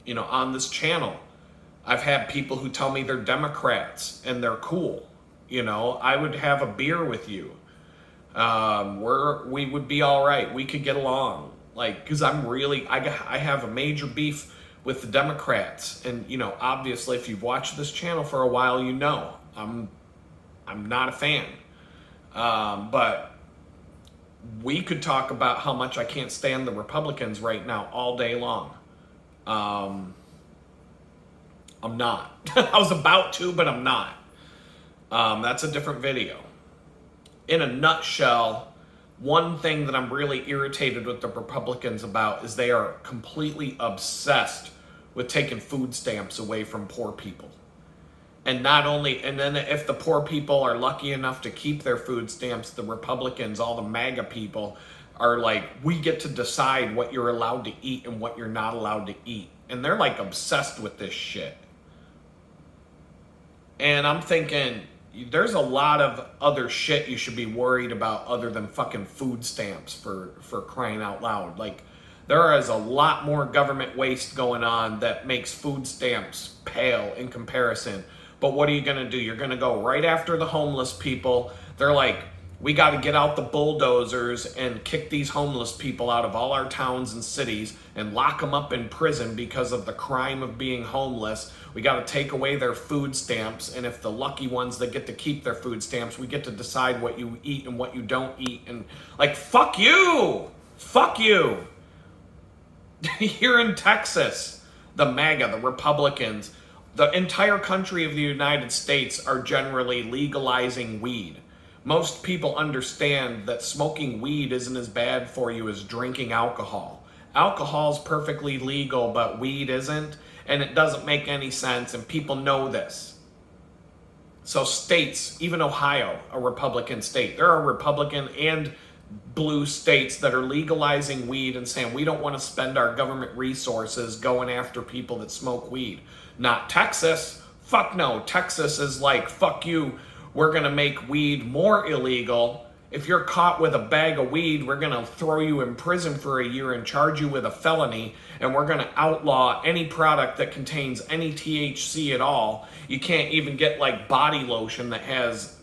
You know, on this channel, I've had people who tell me they're Democrats and they're cool. You know, I would have a beer with you. We would be all right. We could get along. Like, because I have a major beef with the Democrats. And, you know, obviously, if you've watched this channel for a while, you know, I'm not a fan. But we could talk about how much I can't stand the Republicans right now all day long. I'm not. I was about to, but I'm not. That's a different video. In a nutshell, one thing that I'm really irritated with the Republicans about is they are completely obsessed with taking food stamps away from poor people. And then if the poor people are lucky enough to keep their food stamps, the Republicans, all the MAGA people, are like, we get to decide what you're allowed to eat and what you're not allowed to eat. And they're like obsessed with this shit. And I'm thinking, there's a lot of other shit you should be worried about other than fucking food stamps for crying out loud. Like, there is a lot more government waste going on that makes food stamps pale in comparison. But what are you going to do? You're going to go right after the homeless people. They're like, we got to get out the bulldozers and kick these homeless people out of all our towns and cities and lock them up in prison because of the crime of being homeless. We got to take away their food stamps. And if the lucky ones that get to keep their food stamps, we get to decide what you eat and what you don't eat. And like, fuck you. Fuck you. Here in Texas, the MAGA, the Republicans, the entire country of the United States are generally legalizing weed. Most people understand that smoking weed isn't as bad for you as drinking alcohol. Alcohol's perfectly legal, but weed isn't, and it doesn't make any sense, and people know this. So states, even Ohio, a Republican state, there are Republican and blue states that are legalizing weed and saying, we don't want to spend our government resources going after people that smoke weed. Not Texas. Fuck no. Texas is like, fuck you. We're going to make weed more illegal. If you're caught with a bag of weed, we're going to throw you in prison for a year and charge you with a felony. And we're going to outlaw any product that contains any THC at all. You can't even get like body lotion that has,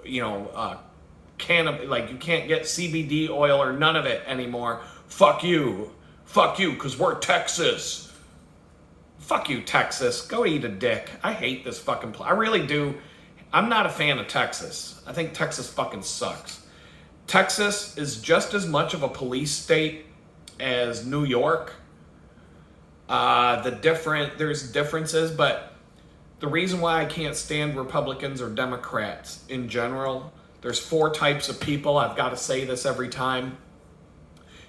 like you can't get CBD oil or none of it anymore. Fuck you. Fuck you, because we're Texas. Fuck you, Texas. Go eat a dick. I hate this fucking place. I really do. I'm not a fan of Texas. I think Texas fucking sucks. Texas is just as much of a police state as New York. There's differences, but the reason why I can't stand Republicans or Democrats in general, there's 4 types of people. I've got to say this every time.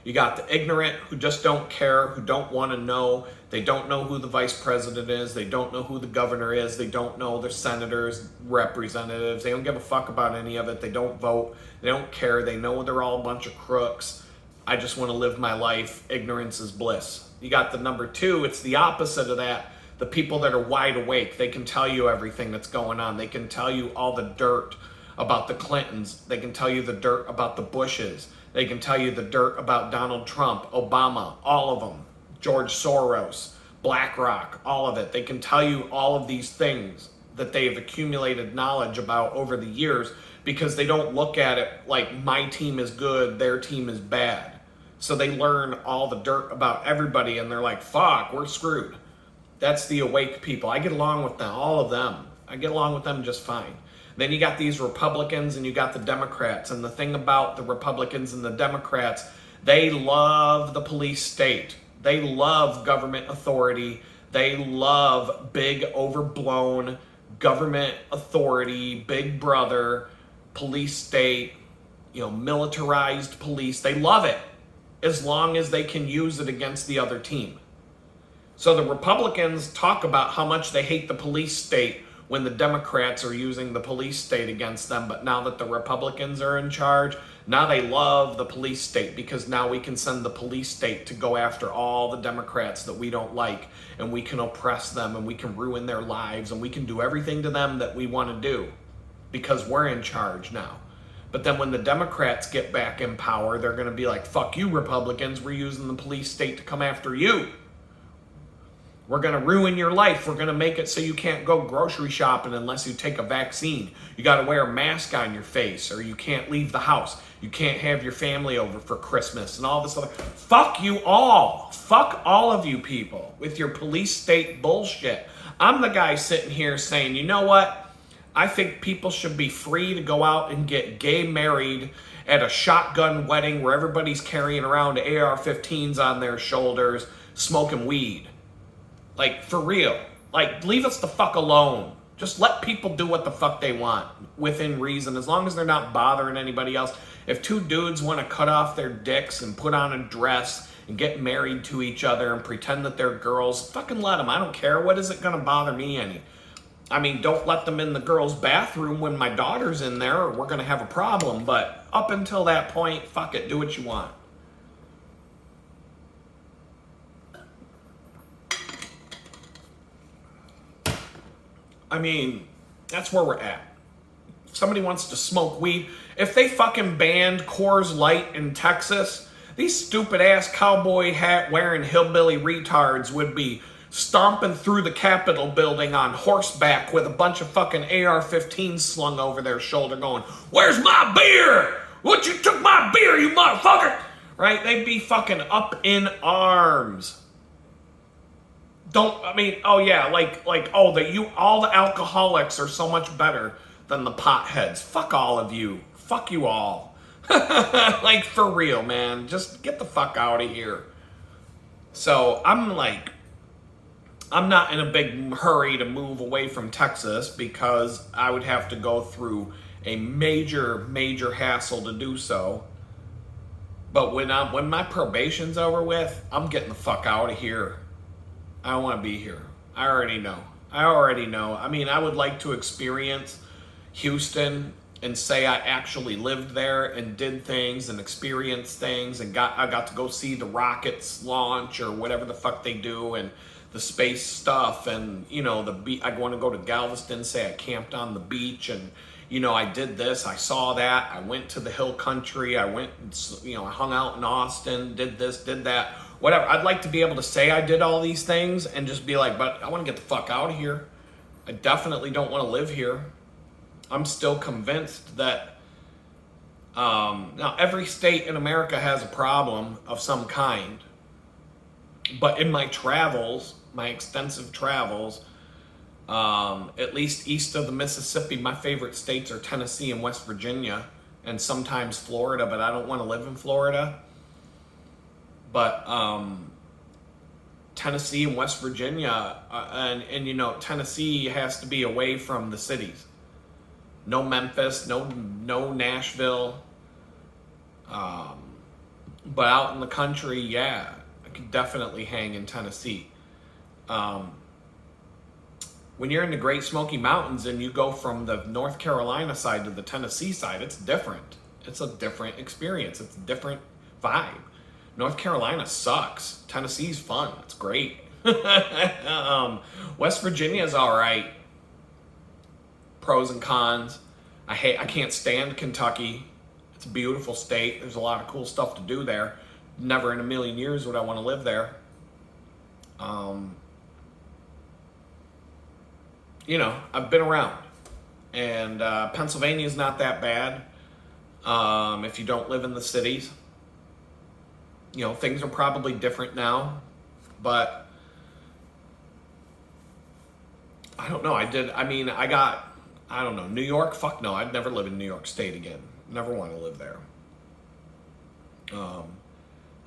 You got the ignorant who just don't care, who don't want to know. They don't know who the vice president is. They don't know who the governor is. They don't know their senators, representatives. They don't give a fuck about any of it. They don't vote. They don't care. They know they're all a bunch of crooks. I just want to live my life. Ignorance is bliss. You got the number 2. It's the opposite of that. The people that are wide awake. They can tell you everything that's going on. They can tell you all the dirt about the Clintons. They can tell you the dirt about the Bushes. They can tell you the dirt about Donald Trump, Obama, all of them, George Soros, BlackRock, all of it. They can tell you all of these things that they've accumulated knowledge about over the years because they don't look at it like my team is good, their team is bad. So they learn all the dirt about everybody and they're like, fuck, we're screwed. That's the awake people. I get along with them, all of them. I get along with them just fine. Then you got these Republicans and you got the Democrats. And the thing about the Republicans and the Democrats, they love the police state. They love government authority. They love big, overblown government authority, big brother, police state, militarized police. They love it as long as they can use it against the other team. So the Republicans talk about how much they hate the police state when the Democrats are using the police state against them. But now that the Republicans are in charge, now they love the police state, because now we can send the police state to go after all the Democrats that we don't like, and we can oppress them, and we can ruin their lives, and we can do everything to them that we want to do because we're in charge now. But then when the Democrats get back in power, they're going to be like, fuck you, Republicans, we're using the police state to come after you. We're going to ruin your life. We're going to make it so you can't go grocery shopping unless you take a vaccine. You got to wear a mask on your face, or you can't leave the house. You can't have your family over for Christmas and all this other. Fuck you all. Fuck all of you people with your police state bullshit. I'm the guy sitting here saying, you know what? I think people should be free to go out and get gay married at a shotgun wedding where everybody's carrying around AR-15s on their shoulders, smoking weed. Like, for real. Like, leave us the fuck alone. Just let people do what the fuck they want within reason, as long as they're not bothering anybody else. If two dudes want to cut off their dicks and put on a dress and get married to each other and pretend that they're girls, fucking let them. I don't care. What is it going to bother me any? I mean, don't let them in the girls' bathroom when my daughter's in there, or we're going to have a problem. But up until that point, fuck it. Do what you want. I mean, that's where we're at. If somebody wants to smoke weed, if they fucking banned Coors Light in Texas, these stupid ass cowboy hat wearing hillbilly retards would be stomping through the Capitol building on horseback with a bunch of fucking AR-15s slung over their shoulder going, "Where's my beer? What, you took my beer, you motherfucker?" Right? They'd be fucking up in arms. All the alcoholics are so much better than the potheads. Fuck all of you. Fuck you all. Like, for real, man. Just get the fuck out of here. So, I'm not in a big hurry to move away from Texas, because I would have to go through a major, major hassle to do so. But when my probation's over with, I'm getting the fuck out of here. I don't want to be here. I already know. I mean, I would like to experience Houston and say I actually lived there and did things and experienced things, and I got to go see the rockets launch or whatever the fuck they do, and the space stuff, and I want to go to Galveston, say I camped on the beach, and I did this, I saw that, I went to the hill country, I went, I hung out in Austin, did this, did that. Whatever. I'd like to be able to say I did all these things and just be like, but I want to get the fuck out of here. I definitely don't want to live here. I'm still convinced that now every state in America has a problem of some kind. But in my travels, my extensive travels, at least east of the Mississippi, my favorite states are Tennessee and West Virginia, and sometimes Florida, but I don't want to live in Florida. But Tennessee and West Virginia, and Tennessee has to be away from the cities. No Memphis, no Nashville. But out in the country, yeah, I could definitely hang in Tennessee. When you're in the Great Smoky Mountains and you go from the North Carolina side to the Tennessee side, it's different. It's a different experience. It's a different vibe. North Carolina sucks. Tennessee's fun. It's great. West Virginia's all right. Pros and cons. I can't stand Kentucky. It's a beautiful state. There's a lot of cool stuff to do there. Never in a million years would I want to live there. I've been around. And Pennsylvania's not that bad if you don't live in the cities. Things are probably different now, but I don't know. New York, fuck no. I'd never live in New York State again. Never want to live there.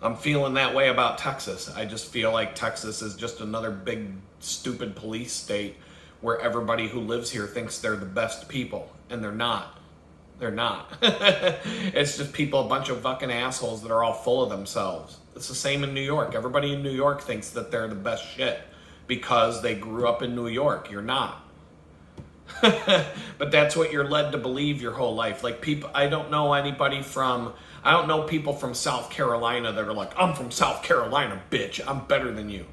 I'm feeling that way about Texas. I just feel like Texas is just another big, stupid police state where everybody who lives here thinks they're the best people, and they're not. They're not. It's just a bunch of fucking assholes that are all full of themselves. It's the same in New York. Everybody in New York thinks that they're the best shit because they grew up in New York. You're not. But that's what you're led to believe your whole life. Like people, I don't know people from South Carolina that are like, I'm from South Carolina, bitch. I'm better than you.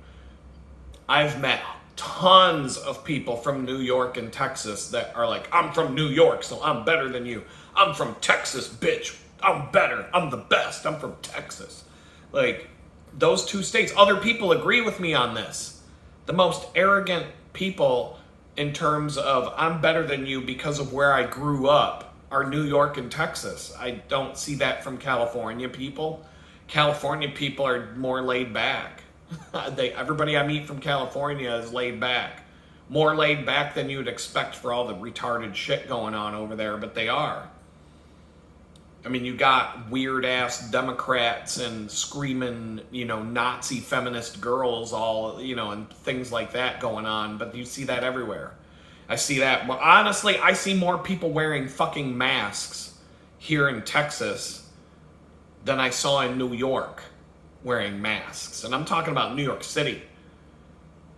I've met tons of people from New York and Texas that are like, I'm from New York, so I'm better than you. I'm from Texas, bitch. I'm better. I'm the best. I'm from Texas. Like, those two states, other people agree with me on this. The most arrogant people in terms of I'm better than you because of where I grew up are New York and Texas. I don't see that from California people. California people are more laid back. Everybody I meet from California is laid back. More laid back than you would expect for all the retarded shit going on over there, but they are. I mean, you got weird ass Democrats and screaming, Nazi feminist girls, all, and things like that going on, but you see that everywhere. I see that. Well, honestly, I see more people wearing fucking masks here in Texas than I saw in New York wearing masks. And I'm talking about New York City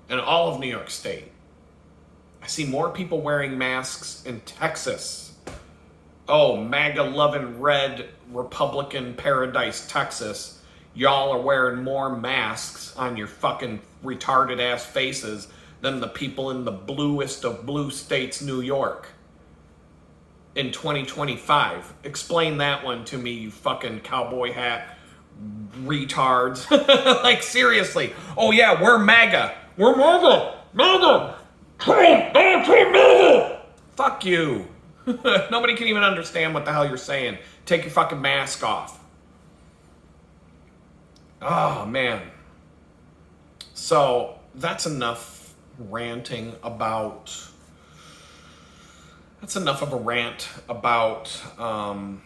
and all of New York State. I see more people wearing masks in Texas. Oh, MAGA loving red Republican paradise, Texas. Y'all are wearing more masks on your fucking retarded ass faces than the people in the bluest of blue states, New York, in 2025. Explain that one to me, you fucking cowboy hat retards. Like, seriously. Oh yeah, we're MAGA. We're MAGA. MAGA. MAGA. Fuck you. Nobody can even understand what the hell you're saying. Take your fucking mask off. Oh, man. So, that's enough ranting about... That's enough of a rant about how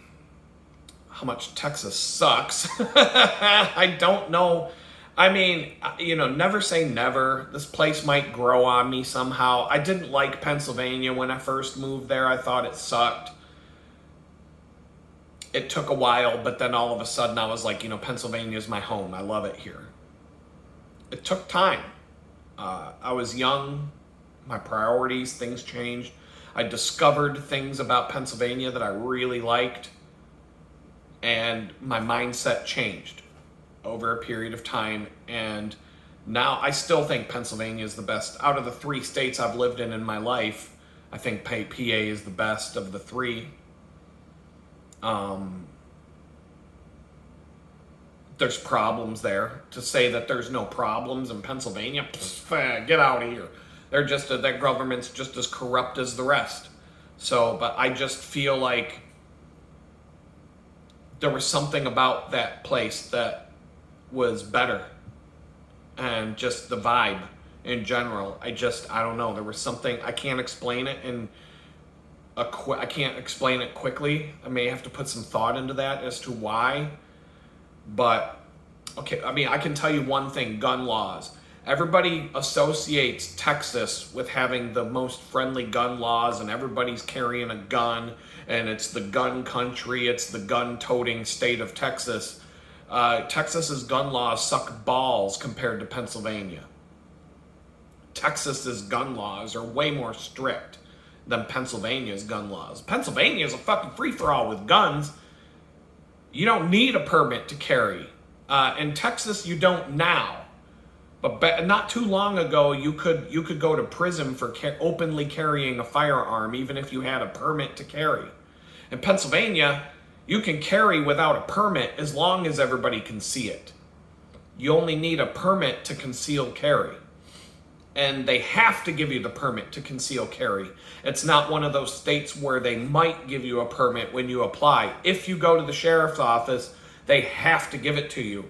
much Texas sucks. I don't know. I mean, never say never. This place might grow on me somehow. I didn't like Pennsylvania when I first moved there. I thought it sucked. It took a while, but then all of a sudden I was like, Pennsylvania is my home. I love it here. It took time. I was young. My priorities, things changed. I discovered things about Pennsylvania that I really liked. And my mindset changed over a period of time, and now I still think Pennsylvania is the best. Out of the 3 states I've lived in my life, I think PA is the best of the 3. There's problems there. To say that there's no problems in Pennsylvania, get out of here. That government's just as corrupt as the rest. So, but I just feel like there was something about that place that was better, and just the vibe in general. I don't know. There was something, I can't explain it I can't explain it quickly. I may have to put some thought into that as to why. But okay, I mean, I can tell you one thing: gun laws. Everybody associates Texas with having the most friendly gun laws, and everybody's carrying a gun, and it's the gun country, it's the gun-toting state of Texas. Texas's gun laws suck balls compared to Pennsylvania. Texas's gun laws are way more strict than Pennsylvania's gun laws. Pennsylvania is a fucking free-for-all with guns. You don't need a permit to carry. In Texas, you don't now. But not too long ago, you could go to prison for openly carrying a firearm, even if you had a permit to carry. In Pennsylvania, you can carry without a permit as long as everybody can see it. You only need a permit to conceal carry. And they have to give you the permit to conceal carry. It's not one of those states where they might give you a permit when you apply. If you go to the sheriff's office, they have to give it to you.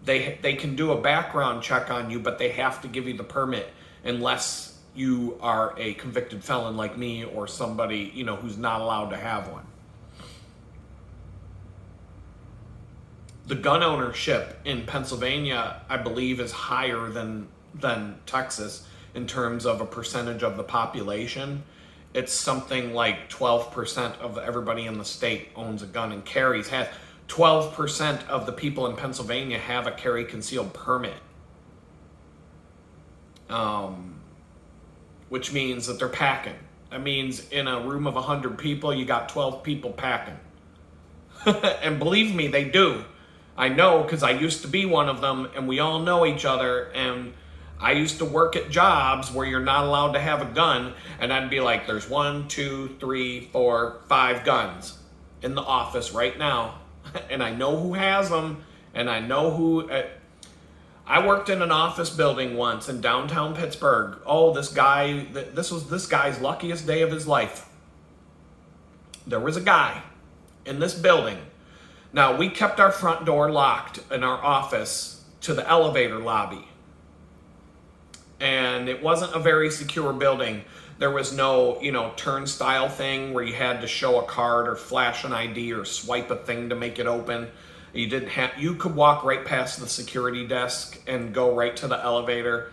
They can do a background check on you, but they have to give you the permit unless you are a convicted felon like me or somebody, who's not allowed to have one. The gun ownership in Pennsylvania, I believe, is higher than Texas in terms of a percentage of the population. It's something like 12% of everybody in the state owns a gun and carries. 12% of the people in Pennsylvania have a carry concealed permit. Which means that they're packing. That means in a room of 100 people, you got 12 people packing. And believe me, they do. I know, because I used to be one of them, and we all know each other, and I used to work at jobs where you're not allowed to have a gun, and I'd be like, there's 1, 2, 3, 4, 5 guns in the office right now, and I know who has them, and I know who... I worked in an office building once in downtown Pittsburgh. Oh, this was this guy's luckiest day of his life. There was a guy in this building. Now, we kept our front door locked in our office to the elevator lobby. And it wasn't a very secure building. There was no, turnstile thing where you had to show a card or flash an ID or swipe a thing to make it open. You could walk right past the security desk and go right to the elevator.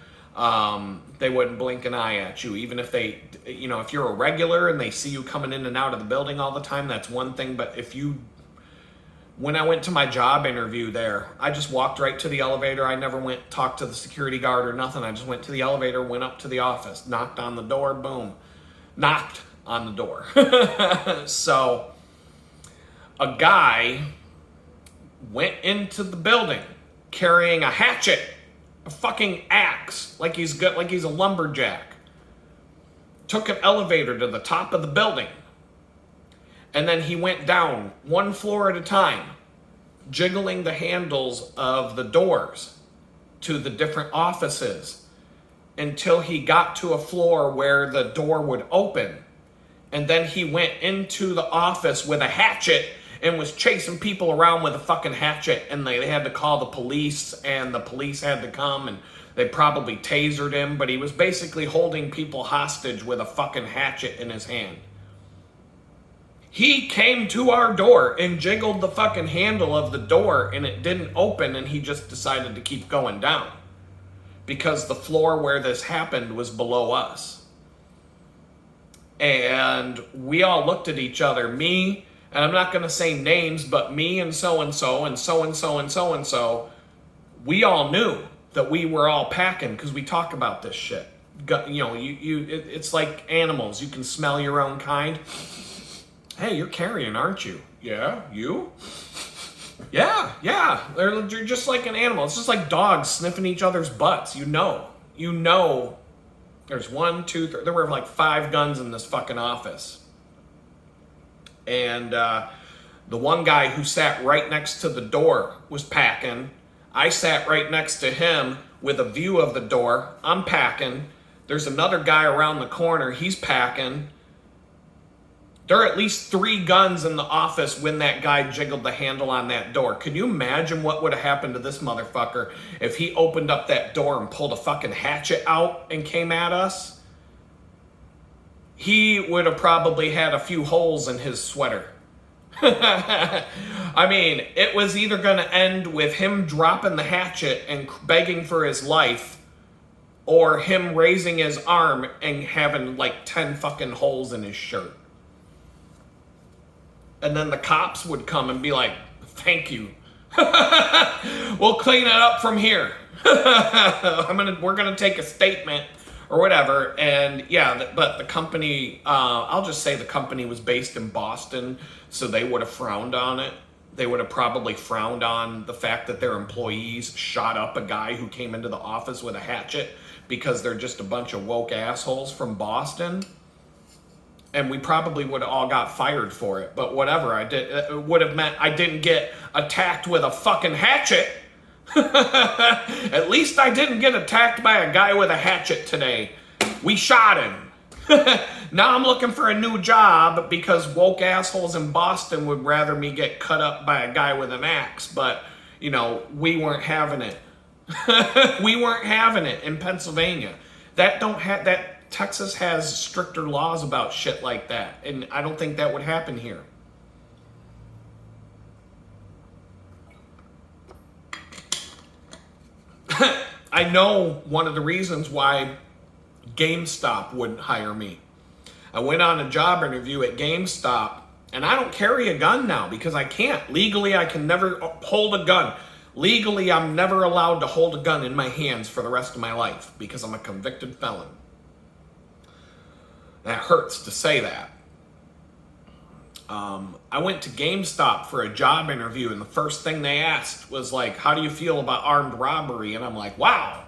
They wouldn't blink an eye at you, even if they, if you're a regular and they see you coming in and out of the building all the time, that's one thing. But when I went to my job interview there, I just walked right to the elevator. I never talked to the security guard or nothing. I just went to the elevator, went up to the office, knocked on the door, boom, knocked on the door. So a guy went into the building carrying a hatchet, a fucking axe, like he's a lumberjack. Took an elevator to the top of the building. And then he went down one floor at a time, jiggling the handles of the doors to the different offices until he got to a floor where the door would open. And then he went into the office with a hatchet and was chasing people around with a fucking hatchet, and they had to call the police, and the police had to come, and they probably tasered him, but he was basically holding people hostage with a fucking hatchet in his hand. He came to our door and jiggled the fucking handle of the door, and it didn't open, and he just decided to keep going down because the floor where this happened was below us. And we all looked at each other, me, and I'm not going to say names, but me and so-and-so and so-and-so and so-and-so, we all knew that we were all packing because we talk about this shit. It's like animals. You can smell your own kind. Hey, you're carrying, aren't you? Yeah, you? Yeah. They're just like an animal. It's just like dogs sniffing each other's butts. You know. There's 1, 2, 3. There were like 5 guns in this fucking office. And the one guy who sat right next to the door was packing. I sat right next to him with a view of the door. I'm packing. There's another guy around the corner. He's packing. There are at least 3 guns in the office when that guy jiggled the handle on that door. Can you imagine what would have happened to this motherfucker if he opened up that door and pulled a fucking hatchet out and came at us? He would have probably had a few holes in his sweater. I mean, it was either going to end with him dropping the hatchet and begging for his life, or him raising his arm and having like 10 fucking holes in his shirt. And then the cops would come and be like, thank you. We'll clean it up from here. We're gonna take a statement or whatever. And yeah, but the company, I'll just say the company was based in Boston, so they would have frowned on it. They would have probably frowned on the fact that their employees shot up a guy who came into the office with a hatchet because they're just a bunch of woke assholes from Boston. And we probably would have all got fired for it. But whatever, it would have meant I didn't get attacked with a fucking hatchet. At least I didn't get attacked by a guy with a hatchet today. We shot him. Now I'm looking for a new job because woke assholes in Boston would rather me get cut up by a guy with an axe. But, we weren't having it. We weren't having it in Pennsylvania. That Texas has stricter laws about shit like that. And I don't think that would happen here. I know one of the reasons why GameStop wouldn't hire me. I went on a job interview at GameStop, and I don't carry a gun now because I can't. Legally, I can never hold a gun. Legally, I'm never allowed to hold a gun in my hands for the rest of my life because I'm a convicted felon. That hurts to say that. I went to GameStop for a job interview, and the first thing they asked was like, how do you feel about armed robbery? And I'm like, wow,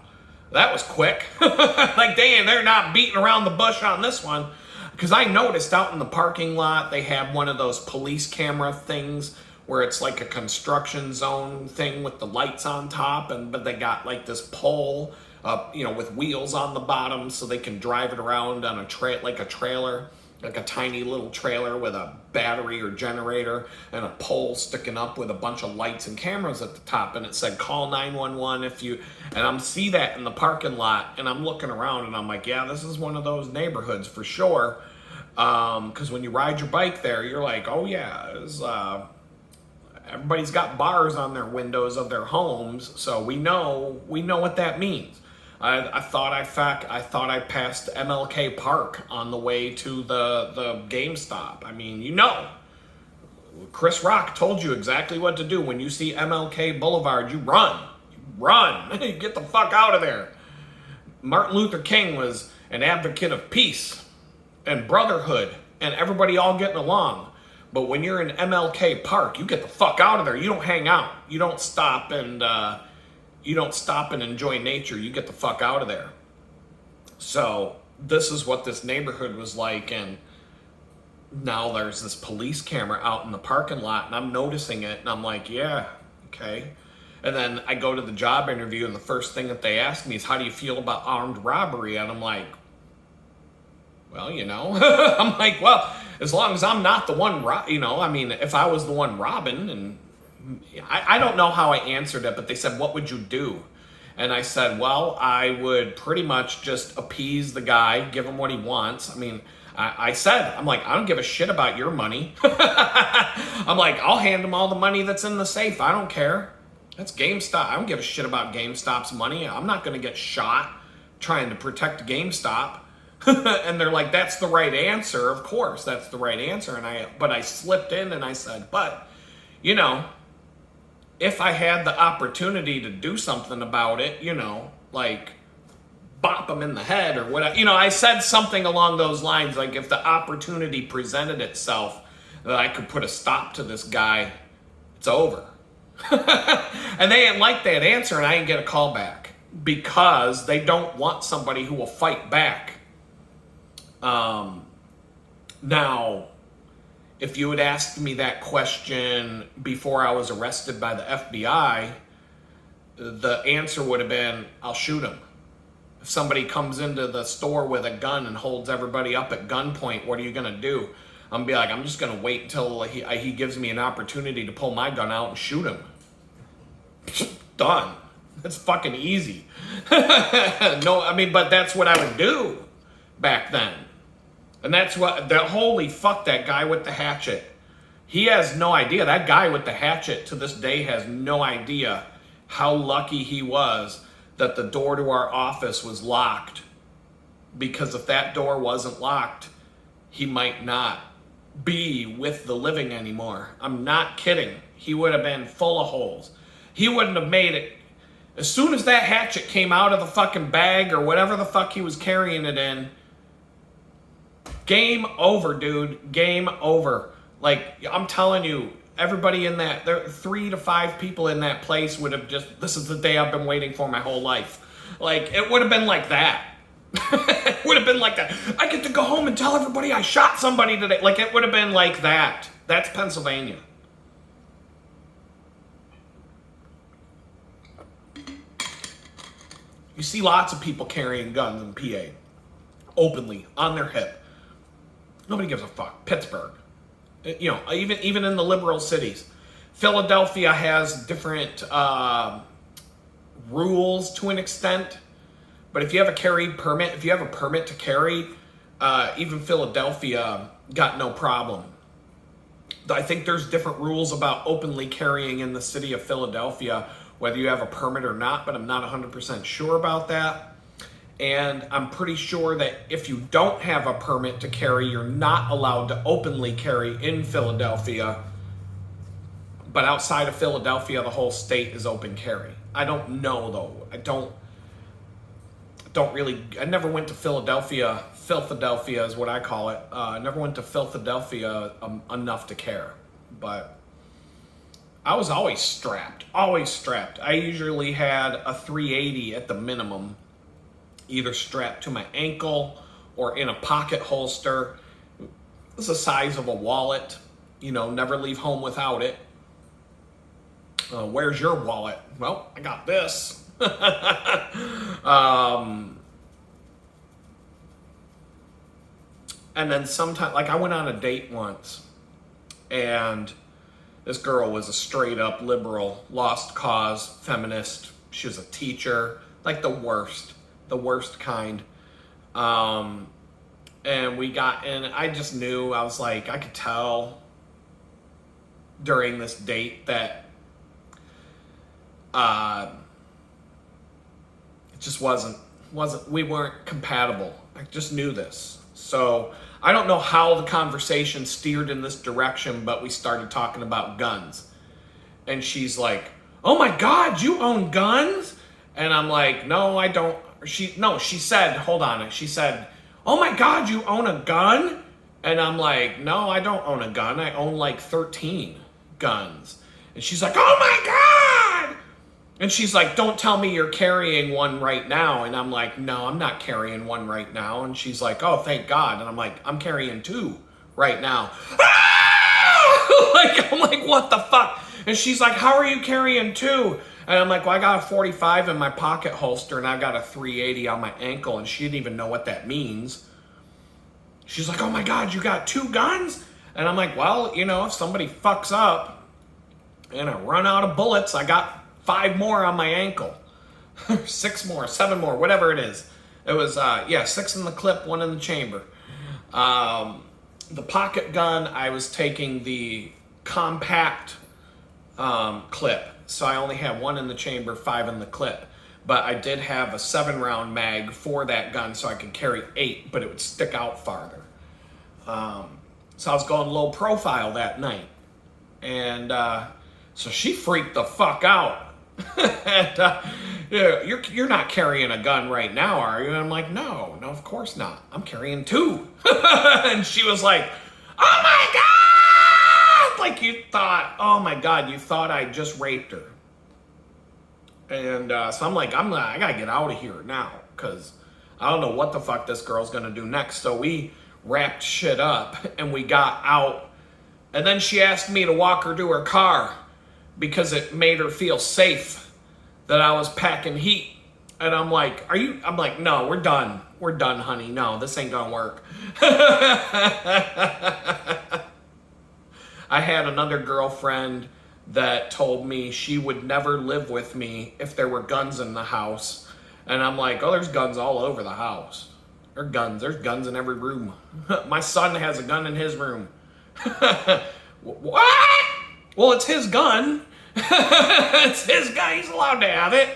that was quick. Like, they're not beating around the bush on this one. Because I noticed out in the parking lot, they have one of those police camera things where it's like a construction zone thing with the lights on top, but they got like this pole, with wheels on the bottom so they can drive it around on a trailer, like a tiny little trailer with a battery or generator and a pole sticking up with a bunch of lights and cameras at the top. And it said, call 911 if you, and I'm see that in the parking lot, and I'm looking around and I'm like, yeah, this is one of those neighborhoods for sure. Because when you ride your bike there, you're like, oh yeah, everybody's got bars on their windows of their homes, so we know what that means. I thought I passed MLK Park on the way to the GameStop. I mean, Chris Rock told you exactly what to do. When you see MLK Boulevard, you run, you get the fuck out of there. Martin Luther King was an advocate of peace and brotherhood and everybody all getting along. But when you're in MLK Park, you get the fuck out of there. You don't hang out. You don't stop and enjoy nature. You get the fuck out of there. So this is what this neighborhood was like, and now there's this police camera out in the parking lot, and I'm noticing it, and I'm like, yeah, okay. And then I go to the job interview, and the first thing that they ask me is, how do you feel about armed robbery? And I'm like, well, I'm like, well, as long as I'm not the one, if I was the one robbing, and I don't know how I answered it, but they said, what would you do? And I said, well, I would pretty much just appease the guy, give him what he wants. I mean, I'm like, I don't give a shit about your money. I'm like, I'll hand him all the money that's in the safe. I don't care. That's GameStop. I don't give a shit about GameStop's money. I'm not going to get shot trying to protect GameStop. And they're like, that's the right answer. Of course, that's the right answer. But I slipped in and I said, but, if I had the opportunity to do something about it, like bop them in the head or whatever, I said something along those lines, like if the opportunity presented itself that I could put a stop to this guy, it's over. And they didn't like that answer, and I didn't get a call back because they don't want somebody who will fight back. Now, if you had asked me that question before I was arrested by the FBI, the answer would have been, I'll shoot him. If somebody comes into the store with a gun and holds everybody up at gunpoint, what are you going to do? I'm going to be like, I'm just going to wait until he gives me an opportunity to pull my gun out and shoot him. Done. That's fucking easy. But that's what I would do back then. And that's holy fuck, that guy with the hatchet. He has no idea. That guy with the hatchet to this day has no idea how lucky he was that the door to our office was locked. Because if that door wasn't locked, he might not be with the living anymore. I'm not kidding. He would have been full of holes. He wouldn't have made it. As soon as that hatchet came out of the fucking bag or whatever the fuck he was carrying it in, game over, dude. Game over. Like, I'm telling you, everybody in that, there 3 to 5 people in that place would have just, this is the day I've been waiting for my whole life. Like, it would have been like that. It would have been like that. I get to go home and tell everybody I shot somebody today. Like, it would have been like that. That's Pennsylvania. You see lots of people carrying guns in PA. Openly, on their hip. Nobody gives a fuck. Pittsburgh. Even in the liberal cities. Philadelphia has different rules to an extent. But if you have a permit to carry, even Philadelphia got no problem. I think there's different rules about openly carrying in the city of Philadelphia, whether you have a permit or not, but I'm not 100% sure about that. And I'm pretty sure that if you don't have a permit to carry, you're not allowed to openly carry in Philadelphia. But outside of Philadelphia, the whole state is open carry. I don't know, though. I never went to Philadelphia Philadelphia is what I call it. Never went to Philadelphia enough to care, but I was always strapped, always strapped. I usually had a 380 at the minimum, either strapped to my ankle or in a pocket holster. It's the size of a wallet, never leave home without it. Where's your wallet? Well, I got this. And then sometimes, like I went on a date once, and this girl was a straight up liberal, lost cause, feminist. She was a teacher, like the worst kind. And we got in, I just knew, I was like, I could tell during this date that it just wasn't, we weren't compatible. I just knew this. So I don't know how the conversation steered in this direction, but we started talking about guns. And she's like, oh my God, you own guns? And I'm like, no, I don't. She said, hold on. She said, oh my God, you own a gun? And I'm like, no, I don't own a gun. I own like 13 guns. And she's like, oh my God. And she's like, don't tell me you're carrying one right now. And I'm like, no, I'm not carrying one right now. And she's like, oh, thank God. And I'm like, I'm carrying 2 right now. I'm like, what the fuck? And she's like, how are you carrying 2? And I'm like, well, I got a 45 in my pocket holster and I got a 380 on my ankle. And she didn't even know what that means. She's like, oh my God, you got 2 guns? And I'm like, well, if somebody fucks up and I run out of bullets, I got 5 more on my ankle. 6 more, 7 more, whatever it is. It was, 6 in the clip, 1 in the chamber. The pocket gun, I was taking the compact clip. So I only had 1 in the chamber, 5 in the clip. But I did have a 7-round mag for that gun so I could carry 8, but it would stick out farther. So I was going low profile that night. And so she freaked the fuck out. And, you're not carrying a gun right now, are you? And I'm like, no, of course not. I'm carrying 2. And she was like, oh my God! Like you thought, oh my God, you thought I just raped her. And so I'm like, I gotta get out of here now, because I don't know what the fuck this girl's gonna do next. So we wrapped shit up and we got out. And then she asked me to walk her to her car because it made her feel safe that I was packing heat. And I'm like, I'm like, no, we're done. We're done, honey. No, this ain't gonna work. I had another girlfriend that told me she would never live with me if there were guns in the house. And I'm like, oh, there's guns all over the house. There's guns in every room. My son has a gun in his room. What? Well, it's his gun. It's his gun. He's allowed to have it.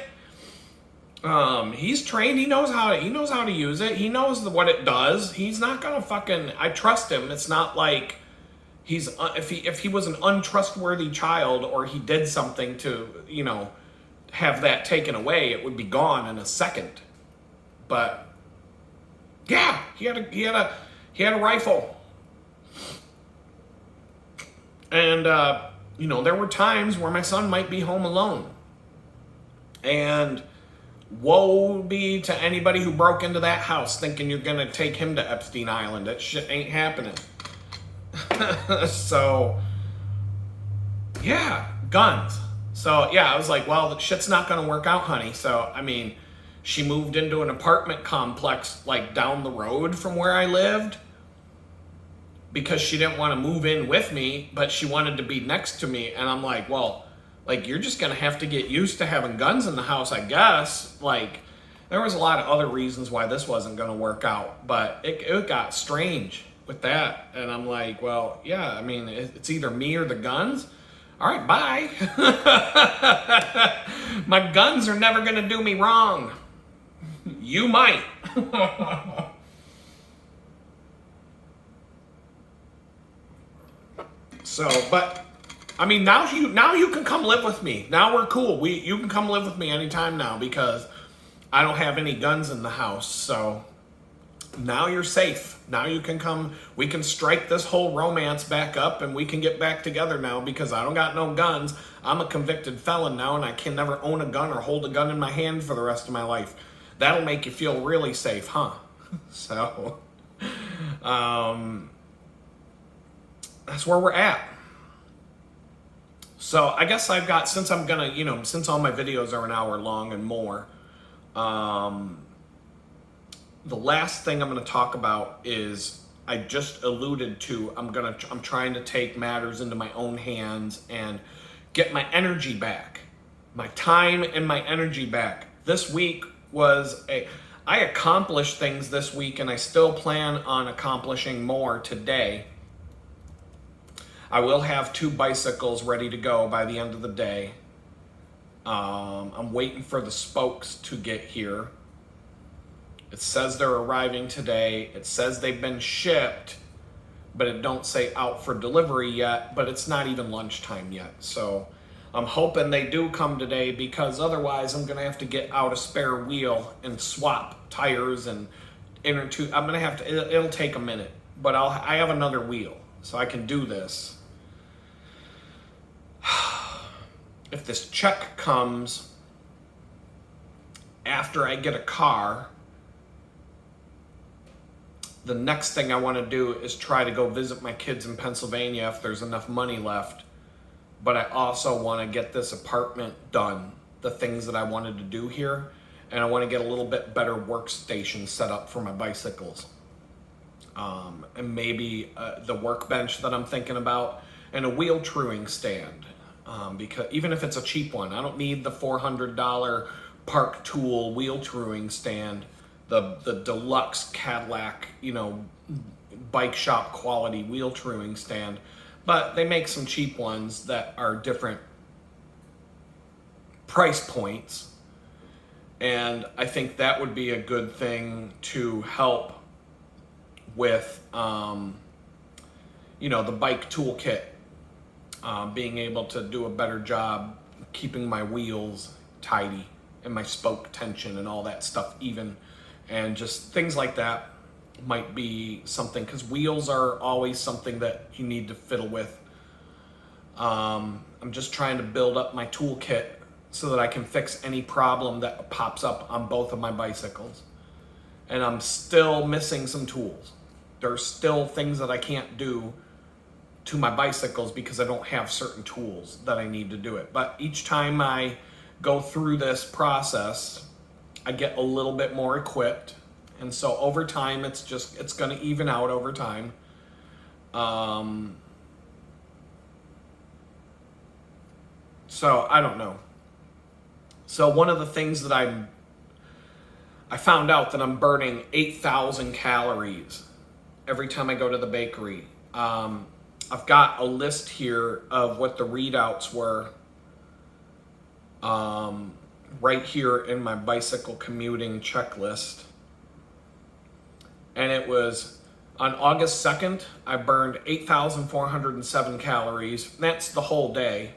He's trained. He knows how to use it. He knows what it does. He's not gonna fucking. I trust him. It's not like he's if he was an untrustworthy child or he did something to have that taken away, it would be gone in a second. But yeah, he had a rifle. And, there were times where my son might be home alone. And woe be to anybody who broke into that house thinking you're going to take him to Epstein Island. That shit ain't happening. So, yeah, guns. So, yeah, I was like, well, the shit's not going to work out, honey. So, I mean, she moved into an apartment complex, like, down the road from where I lived, because she didn't want to move in with me, but she wanted to be next to me. And I'm like, well, like, you're just going to have to get used to having guns in the house, I guess. Like, there was a lot of other reasons why this wasn't going to work out, but it got strange with that. And I'm like, well, yeah, I mean, it's either me or the guns. All right, bye. My guns are never going to do me wrong. You might. So, but I mean, now you can come live with me. Now we're cool. You can come live with me anytime now because I don't have any guns in the house. So now you're safe. Now you can come, we can strike this whole romance back up and we can get back together now because I don't got no guns. I'm a convicted felon now and I can never own a gun or hold a gun in my hand for the rest of my life. That'll make you feel really safe, huh? So, that's where we're at. So I guess I've got, since I'm gonna, since all my videos are an hour long and more, the last thing I'm going to talk about is, I just alluded to, I'm trying to take matters into my own hands and get my energy back, my time and my energy back. This week I accomplished things this week and I still plan on accomplishing more today. I will have 2 bicycles ready to go by the end of the day. I'm waiting for the spokes to get here. It says they're arriving today. It says they've been shipped, but it don't say out for delivery yet, but it's not even lunchtime yet. So I'm hoping they do come today because otherwise I'm going to have to get out a spare wheel and swap tires and I'm going to have to, it'll take a minute, but I have another wheel so I can do this. If this check comes after I get a car, the next thing I want to do is try to go visit my kids in Pennsylvania if there's enough money left. But I also want to get this apartment done, the things that I wanted to do here. And I want to get a little bit better workstation set up for my bicycles. And maybe the workbench that I'm thinking about and a wheel truing stand. Because even if it's a cheap one, I don't need the $400 Park Tool wheel truing stand. The deluxe Cadillac, bike shop quality wheel truing stand, but they make some cheap ones that are different price points, and I think that would be a good thing to help with, the bike toolkit, being able to do a better job keeping my wheels tidy and my spoke tension and all that stuff even. And just things like that might be something, because wheels are always something that you need to fiddle with. I'm just trying to build up my toolkit so that I can fix any problem that pops up on both of my bicycles. And I'm still missing some tools. There's still things that I can't do to my bicycles because I don't have certain tools that I need to do it. But each time I go through this process, I get a little bit more equipped, and so over time it's going to even out over time. So I don't know. So one of the things that I found out that I'm burning 8,000 calories every time I go to the bakery. I've got a list here of what the readouts were. Right here in my bicycle commuting checklist. And it was on August 2nd, I burned 8,407 calories. That's the whole day.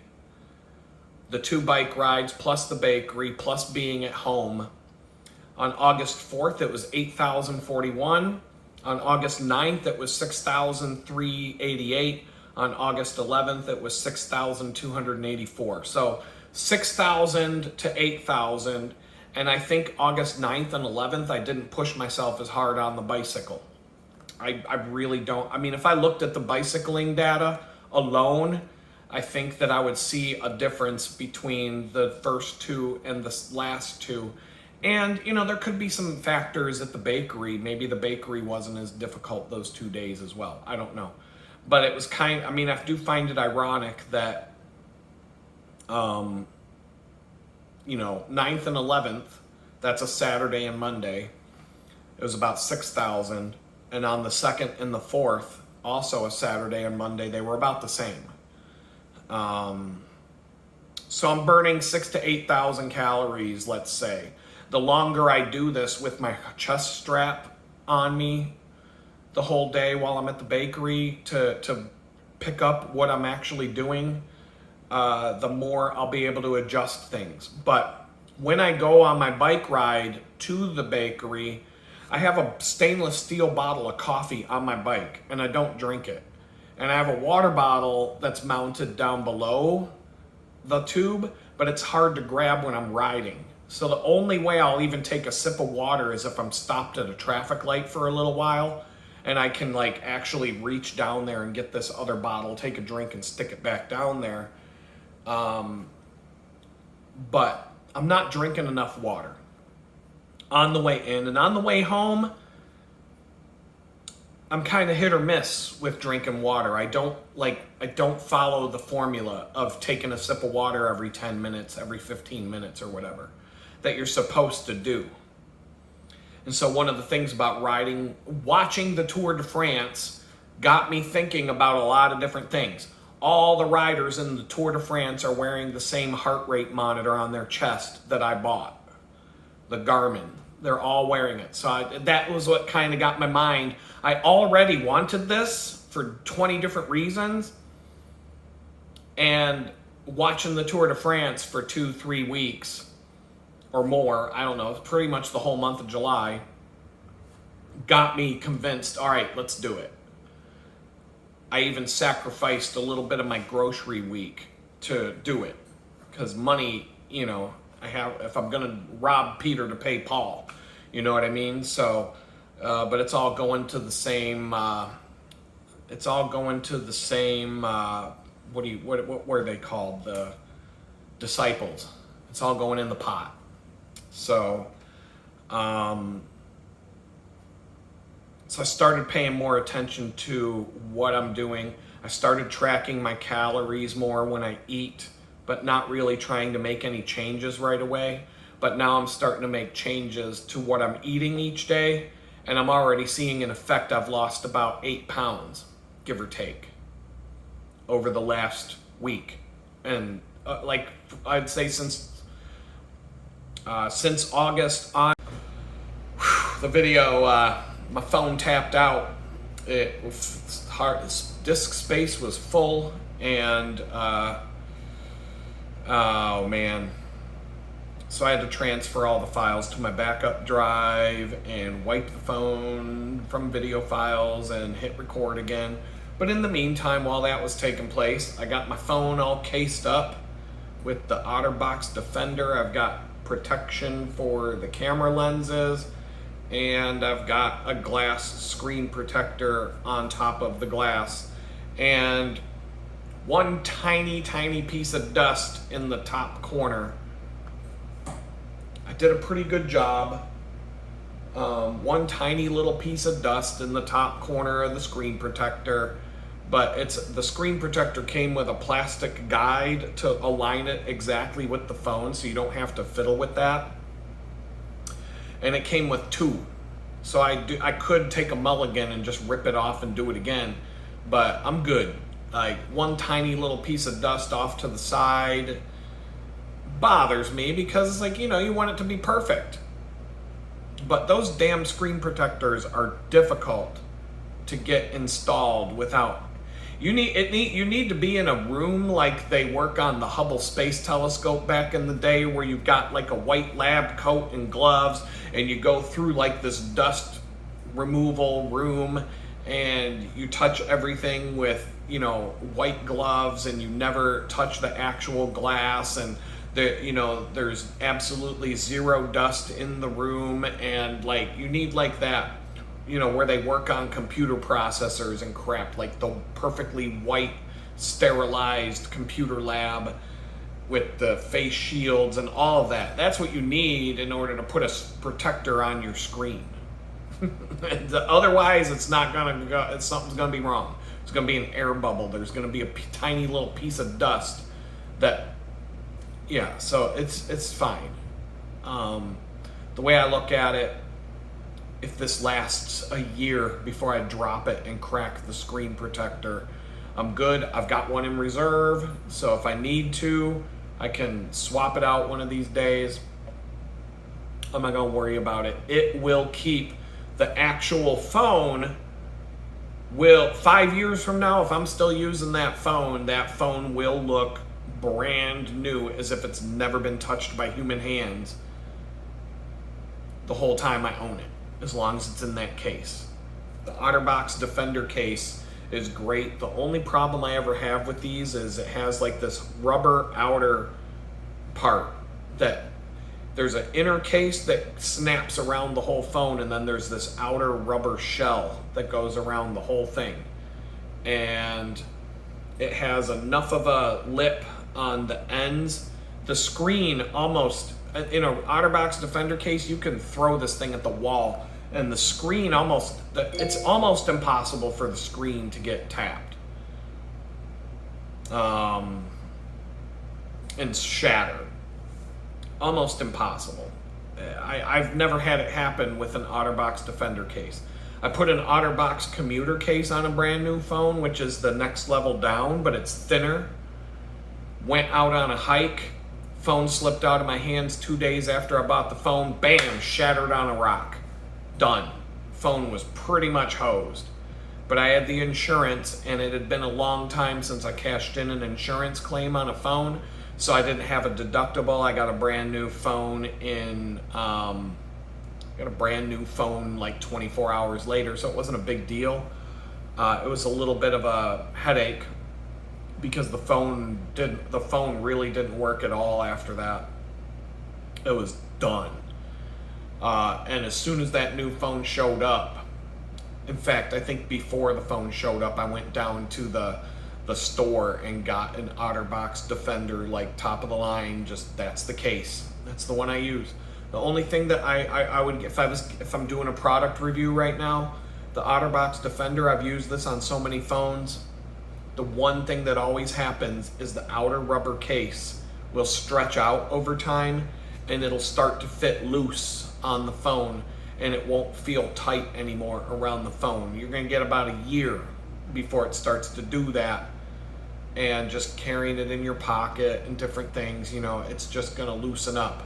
The 2 bike rides plus the bakery plus being at home. On August 4th, it was 8,041. On August 9th, it was 6,388. On August 11th, it was 6,284. So 6,000 to 8,000, and I think August 9th and 11th, I didn't push myself as hard on the bicycle. I really don't. I mean, if I looked at the bicycling data alone, I think that I would see a difference between the first 2 and the last 2. And, there could be some factors at the bakery. Maybe the bakery wasn't as difficult those 2 days as well. I don't know. But it was I do find it ironic that 9th and 11th, that's a Saturday and Monday, it was about 6,000. And on the 2nd and the 4th, also a Saturday and Monday, they were about the same. So I'm burning 6,000 to 8,000 calories, let's say. The longer I do this with my chest strap on me the whole day while I'm at the bakery to pick up what I'm actually doing, the more I'll be able to adjust things. But when I go on my bike ride to the bakery, I have a stainless steel bottle of coffee on my bike and I don't drink it. And I have a water bottle that's mounted down below the tube, but it's hard to grab when I'm riding. So the only way I'll even take a sip of water is if I'm stopped at a traffic light for a little while and I can like actually reach down there and get this other bottle, take a drink and stick it back down there. But I'm not drinking enough water on the way in, and on the way home, I'm kind of hit or miss with drinking water. I don't follow the formula of taking a sip of water every 10 minutes, every 15 minutes or whatever that you're supposed to do. And so one of the things about watching the Tour de France got me thinking about a lot of different things. All the riders in the Tour de France are wearing the same heart rate monitor on their chest that I bought. The Garmin. They're all wearing it. So that was what kind of got my mind. I already wanted this for 20 different reasons. And watching the Tour de France for 2-3 weeks or more, I don't know, pretty much the whole month of July, got me convinced, all right, let's do it. I even sacrificed a little bit of my grocery week to do it. Because money, if I'm going to rob Peter to pay Paul, you know what I mean? So, but it's all going to the same, what were they called? The disciples. It's all going in the pot. So I started paying more attention to what I'm doing. I started tracking my calories more when I eat, but not really trying to make any changes right away. But now I'm starting to make changes to what I'm eating each day, and I'm already seeing an effect. I've lost about 8 pounds, give or take, over the last week. And I'd say since August on, the video, my phone tapped out. It was hard. Disk space was full, and oh man. So I had to transfer all the files to my backup drive and wipe the phone from video files and hit record again. But in the meantime, while that was taking place, I got my phone all cased up with the OtterBox Defender. I've got protection for the camera lenses, and I've got a glass screen protector on top of the glass, and one tiny piece of dust in the top corner. I did a pretty good job. One tiny little piece of dust in the top corner of the screen protector, but the screen protector came with a plastic guide to align it exactly with the phone, so you don't have to fiddle with that. And it came with 2. So I could take a mulligan and just rip it off and do it again, but I'm good. Like, one tiny little piece of dust off to the side bothers me because it's like, you want it to be perfect. But those damn screen protectors are difficult to get installed without. You need to be in a room like they work on the Hubble Space Telescope back in the day, where you've got like a white lab coat and gloves, and you go through like this dust removal room, and you touch everything with white gloves, and you never touch the actual glass, and there's absolutely zero dust in the room, and like you need like that, where they work on computer processors and crap, like the perfectly white sterilized computer lab with the face shields and all of that. That's what you need in order to put a protector on your screen. Otherwise, it's not gonna go. Something's gonna be wrong. It's gonna be an air bubble. There's gonna be a tiny little piece of dust that. Yeah, so it's fine. The way I look at it, if this lasts a year before I drop it and crack the screen protector, I'm good. I've got one in reserve, so if I need to, I can swap it out one of these days. I'm not gonna worry about it. It will keep the actual phone. 5 years from now, if I'm still using that phone will look brand new, as if it's never been touched by human hands the whole time I own it. as long as it's in that case. The OtterBox Defender case is great. The only problem I ever have with these is it has like this rubber outer part that there's an inner case that snaps around the whole phone, and then there's this outer rubber shell that goes around the whole thing. And it has enough of a lip on the ends. The screen almost, in an OtterBox Defender case, you can throw this thing at the wall, and the screen it's almost impossible for the screen to get tapped and shattered. Almost impossible. I've never had it happen with an OtterBox Defender case. I put an OtterBox Commuter case on a brand new phone, which is the next level down, but it's thinner. Went out on a hike, phone slipped out of my hands 2 days after I bought the phone, bam, shattered on a rock. Done. Phone was pretty much hosed. But I had the insurance, and it had been a long time since I cashed in an insurance claim on a phone, so I didn't have a deductible. I got a brand new phone like 24 hours later, so it wasn't a big deal. It was a little bit of a headache because the phone really didn't work at all after that. It was done. And as soon as that new phone showed up, in fact, I think before the phone showed up, I went down to the store and got an OtterBox Defender, like top of the line. Just that's the case. That's the one I use. The only thing that I would, if I'm doing a product review right now, the OtterBox Defender, I've used this on so many phones. The one thing that always happens is the outer rubber case will stretch out over time, and it'll start to fit loose on the phone, and it won't feel tight anymore around the phone. You're going to get about a year before it starts to do that. And just carrying it in your pocket and different things, it's just going to loosen up.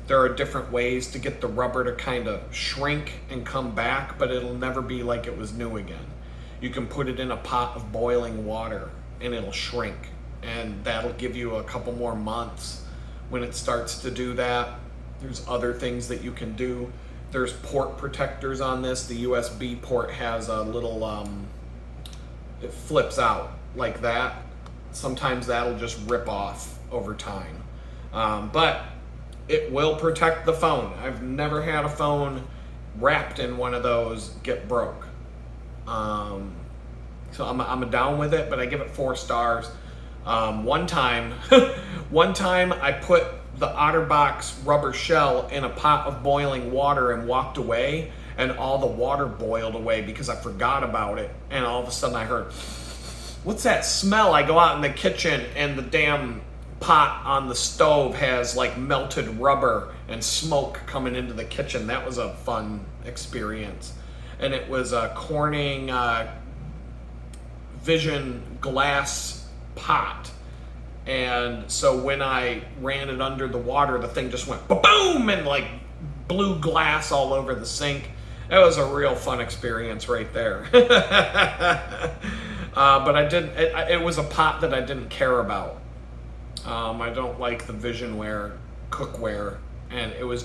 There are different ways to get the rubber to kind of shrink and come back, but it'll never be like it was new again. You can put it in a pot of boiling water and it'll shrink, and that'll give you a couple more months when it starts to do that. There's other things that you can do. There's port protectors on this. The USB port has a little, it flips out like that. Sometimes that'll just rip off over time. But it will protect the phone. I've never had a phone wrapped in one of those get broke. So I'm down with it, but I give it 4 stars. One time I put the OtterBox rubber shell in a pot of boiling water and walked away, and all the water boiled away because I forgot about it. And all of a sudden I heard, what's that smell? I go out in the kitchen and the damn pot on the stove has like melted rubber and smoke coming into the kitchen. That was a fun experience. And it was a Corning Vision glass pot. And so when I ran it under the water, the thing just went boom and like blew glass all over the sink. It was a real fun experience right there. But it was a pot that I didn't care about. I don't like the Visionware cookware, and it was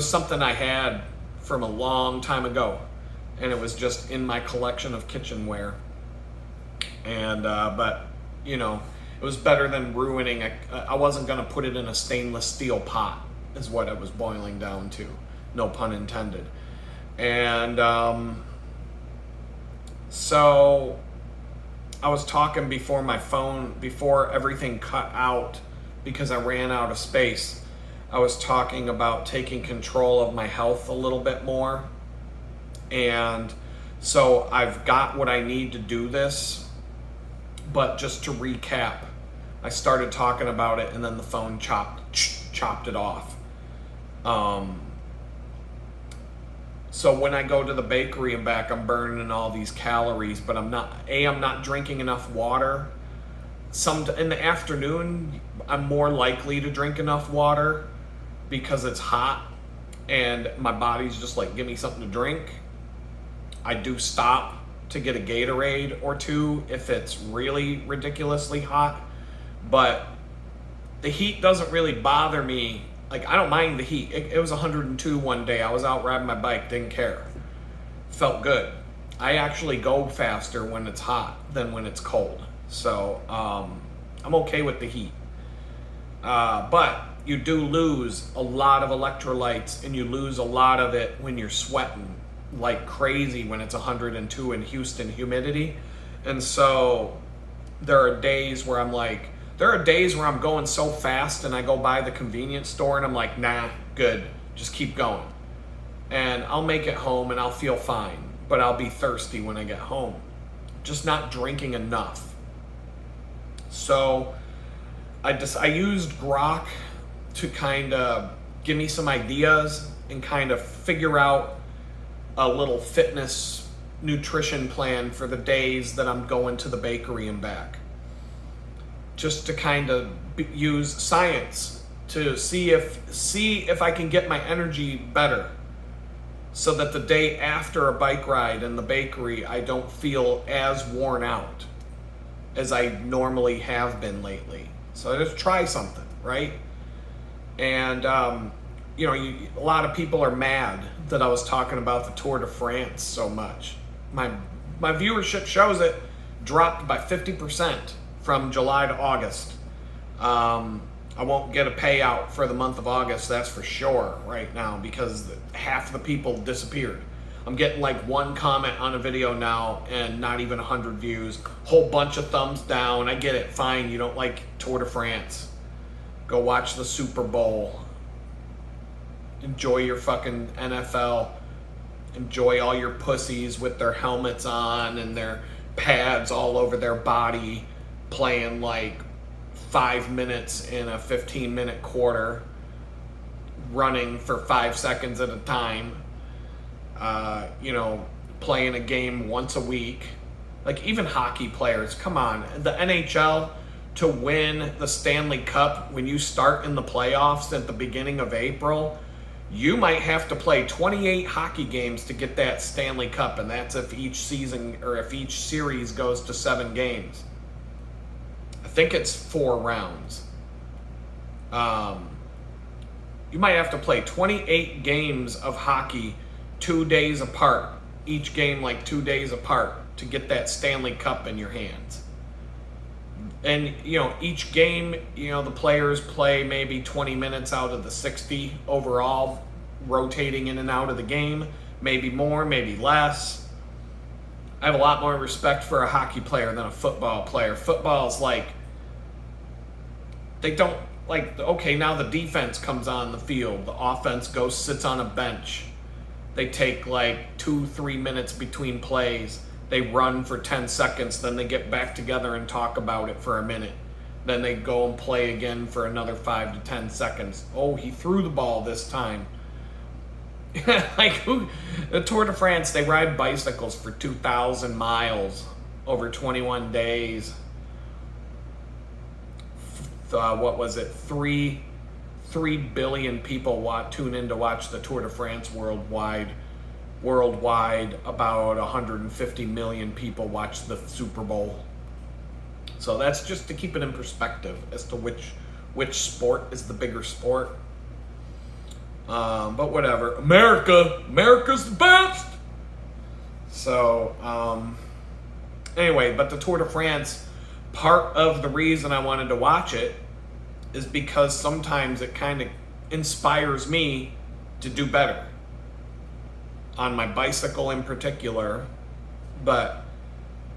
something I had from a long time ago, and it was just in my collection of kitchenware. And but it was better than ruining I wasn't going to put it in a stainless steel pot, is what it was boiling down to. No pun intended. And so I was talking before everything cut out because I ran out of space. I was talking about taking control of my health a little bit more. And so I've got what I need to do this. But just to recap, I started talking about it and then the phone chopped it off. So when I go to the bakery and back, I'm burning all these calories, but I'm not drinking enough water. In the afternoon, I'm more likely to drink enough water because it's hot and my body's just like, give me something to drink. I do stop to get a Gatorade or two if it's really ridiculously hot, but the heat doesn't really bother me Like, I don't mind the heat. It was 102 one day. I was out riding my bike, didn't care. Felt good. I actually go faster when it's hot than when it's cold. So I'm okay with the heat. But you do lose a lot of electrolytes, and you lose a lot of it when you're sweating like crazy when it's 102 in Houston humidity. And so there are days where I'm going so fast, and I go by the convenience store and I'm like, nah, good, just keep going. And I'll make it home and I'll feel fine, but I'll be thirsty when I get home. Just not drinking enough. So I used Grok to kind of give me some ideas and kind of figure out a little fitness nutrition plan for the days that I'm going to the bakery and back. Just to kind of use science to see if I can get my energy better, so that the day after a bike ride in the bakery, I don't feel as worn out as I normally have been lately. So just try something, right? And a lot of people are mad that I was talking about the Tour de France so much. My viewership shows it dropped by 50% from July to August. I won't get a payout for the month of August, that's for sure, right now, because half the people disappeared. I'm getting like one comment on a video now and not even 100 views. Whole bunch of thumbs down. I get it, fine, you don't like Tour de France. Go watch the Super Bowl. Enjoy your fucking NFL. Enjoy all your pussies with their helmets on and their pads all over their body, playing like 5 minutes in a 15-minute quarter, running for 5 seconds at a time, playing a game once a week. Like, even hockey players, come on. The NHL, to win the Stanley Cup, when you start in the playoffs at the beginning of April, you might have to play 28 hockey games to get that Stanley Cup, and that's if each season, or if each series goes to 7 games. I think it's 4 rounds. You might have to play 28 games of hockey 2 days apart, each game like 2 days apart, to get that Stanley Cup in your hands. And, each game, the players play maybe 20 minutes out of the 60 overall, rotating in and out of the game, maybe more, maybe less. I have a lot more respect for a hockey player than a football player. Football is like, they don't, like, okay, now the defense comes on the field. The offense sits on a bench. They take like 2-3 minutes between plays. They run for 10 seconds, then they get back together and talk about it for a minute. Then they go and play again for another 5 to 10 seconds. Oh, he threw the ball this time. The Tour de France, they ride bicycles for 2,000 miles over 21 days. What was it? 3 billion people tune in to watch the Tour de France worldwide. About 150 million people watch the Super Bowl. So that's just to keep it in perspective as to which sport is the bigger sport. But whatever. America's the best. So anyway, but the Tour de France, part of the reason I wanted to watch it is because sometimes it kind of inspires me to do better. On my bicycle in particular, but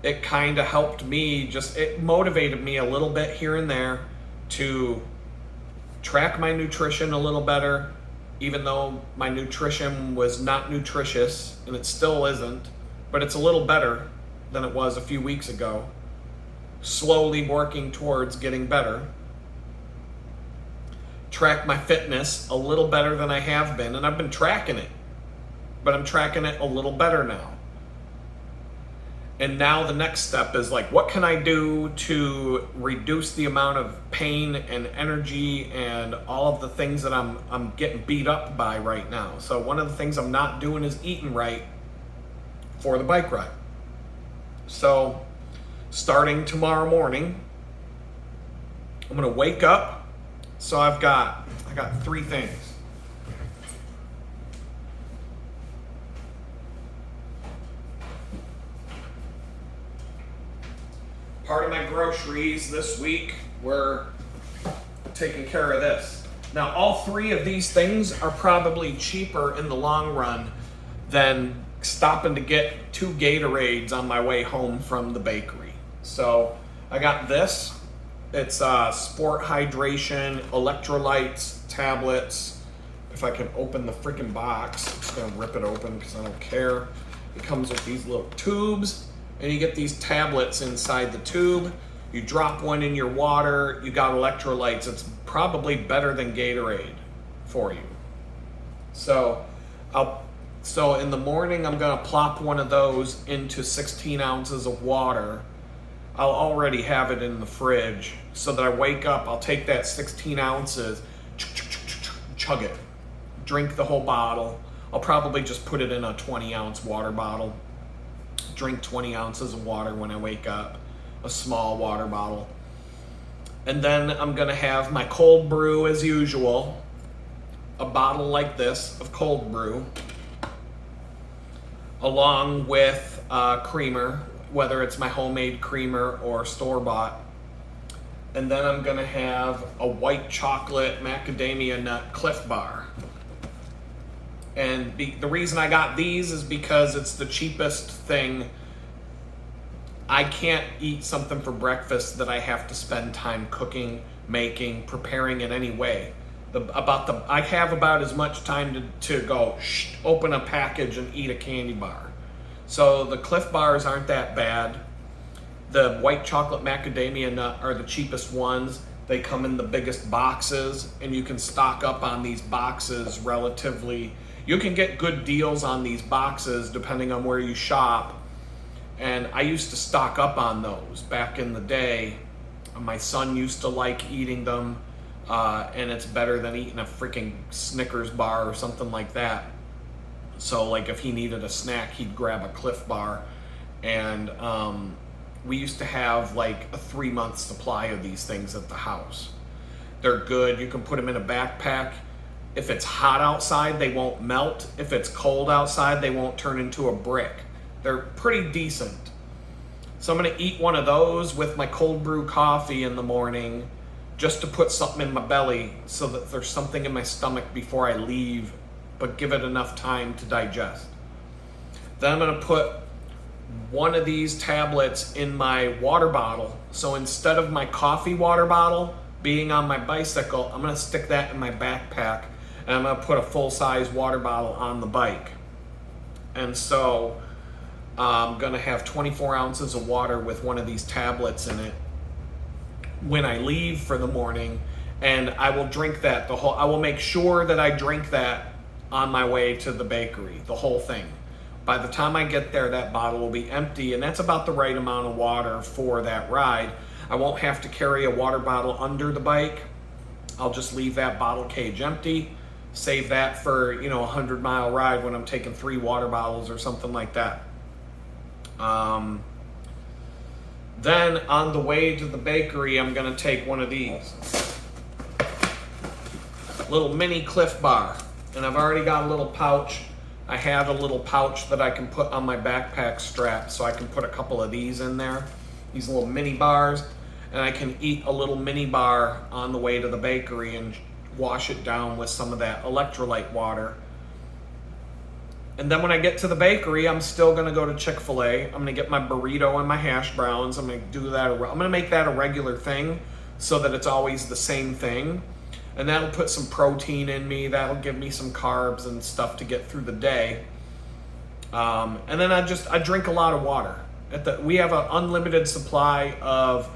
it kind of helped me, it motivated me a little bit here and there to track my nutrition a little better, even though my nutrition was not nutritious, and it still isn't, but it's a little better than it was a few weeks ago. Slowly working towards getting better. Track my fitness a little better than I have been, and I've been tracking it. But I'm tracking it a little better now. And now the next step is like, what can I do to reduce the amount of pain and energy and all of the things that I'm getting beat up by right now? So one of the things I'm not doing is eating right for the bike ride. So starting tomorrow morning, I'm going to wake up So I got 3 things. Part of my groceries this week were taking care of this. Now, all 3 of these things are probably cheaper in the long run than stopping to get 2 Gatorades on my way home from the bakery. So I got this. It's Sport Hydration, electrolytes, tablets. If I can open the freaking box, I'm just gonna rip it open because I don't care. It comes with these little tubes, and you get these tablets inside the tube. You drop one in your water, you got electrolytes. It's probably better than Gatorade for you. So in the morning, I'm gonna plop one of those into 16 ounces of water. I'll already have it in the fridge so that I wake up, I'll take that 16 ounces, chug it, drink the whole bottle. I'll probably just put it in a 20-ounce water bottle, drink 20 ounces of water when I wake up, a small water bottle. And then I'm gonna have my cold brew as usual, a bottle like this of cold brew, along with creamer, whether it's my homemade creamer or store-bought. And then I'm gonna have a white chocolate macadamia nut Cliff Bar. And the reason I got these is because it's the cheapest thing. I can't eat something for breakfast that I have to spend time cooking, making, preparing in any way. I have about as much time to go open a package and eat a candy bar. So the Cliff Bars aren't that bad. The white chocolate macadamia nut are the cheapest ones. They come in the biggest boxes, and you can stock up on these boxes relatively. You can get good deals on these boxes depending on where you shop. And I used to stock up on those back in the day. My son used to like eating them, and it's better than eating a freaking Snickers bar or something like that. So like if he needed a snack, he'd grab a Cliff Bar. And we used to have like a 3-month supply of these things at the house. They're good. You can put them in a backpack. If it's hot outside, they won't melt. If it's cold outside, they won't turn into a brick. They're pretty decent. So I'm gonna eat one of those with my cold brew coffee in the morning, just to put something in my belly so that there's something in my stomach before I leave, but give it enough time to digest. Then I'm gonna put one of these tablets in my water bottle. So instead of my coffee water bottle being on my bicycle, I'm gonna stick that in my backpack, and I'm gonna put a full-size water bottle on the bike. And so I'm gonna have 24 ounces of water with one of these tablets in it when I leave for the morning, and I will drink that I will make sure that I drink that on my way to the bakery, the whole thing. By the time I get there, that bottle will be empty, and that's about the right amount of water for that ride. I won't have to carry a water bottle under the bike. I'll just leave that bottle cage empty, save that for, a 100-mile ride when I'm taking 3 water bottles or something like that. Then on the way to the bakery, I'm gonna take one of these. Little mini Cliff Bar. And I've already got a little pouch. I have a little pouch that I can put on my backpack strap, so I can put a couple of these in there, these little mini bars, and I can eat a little mini bar on the way to the bakery and wash it down with some of that electrolyte water. And then when I get to the bakery, I'm still gonna go to Chick-fil-A. I'm gonna get my burrito and my hash browns. I'm gonna make that a regular thing so that it's always the same thing. And that'll put some protein in me. That'll give me some carbs and stuff to get through the day. And then I drink a lot of water. We have an unlimited supply of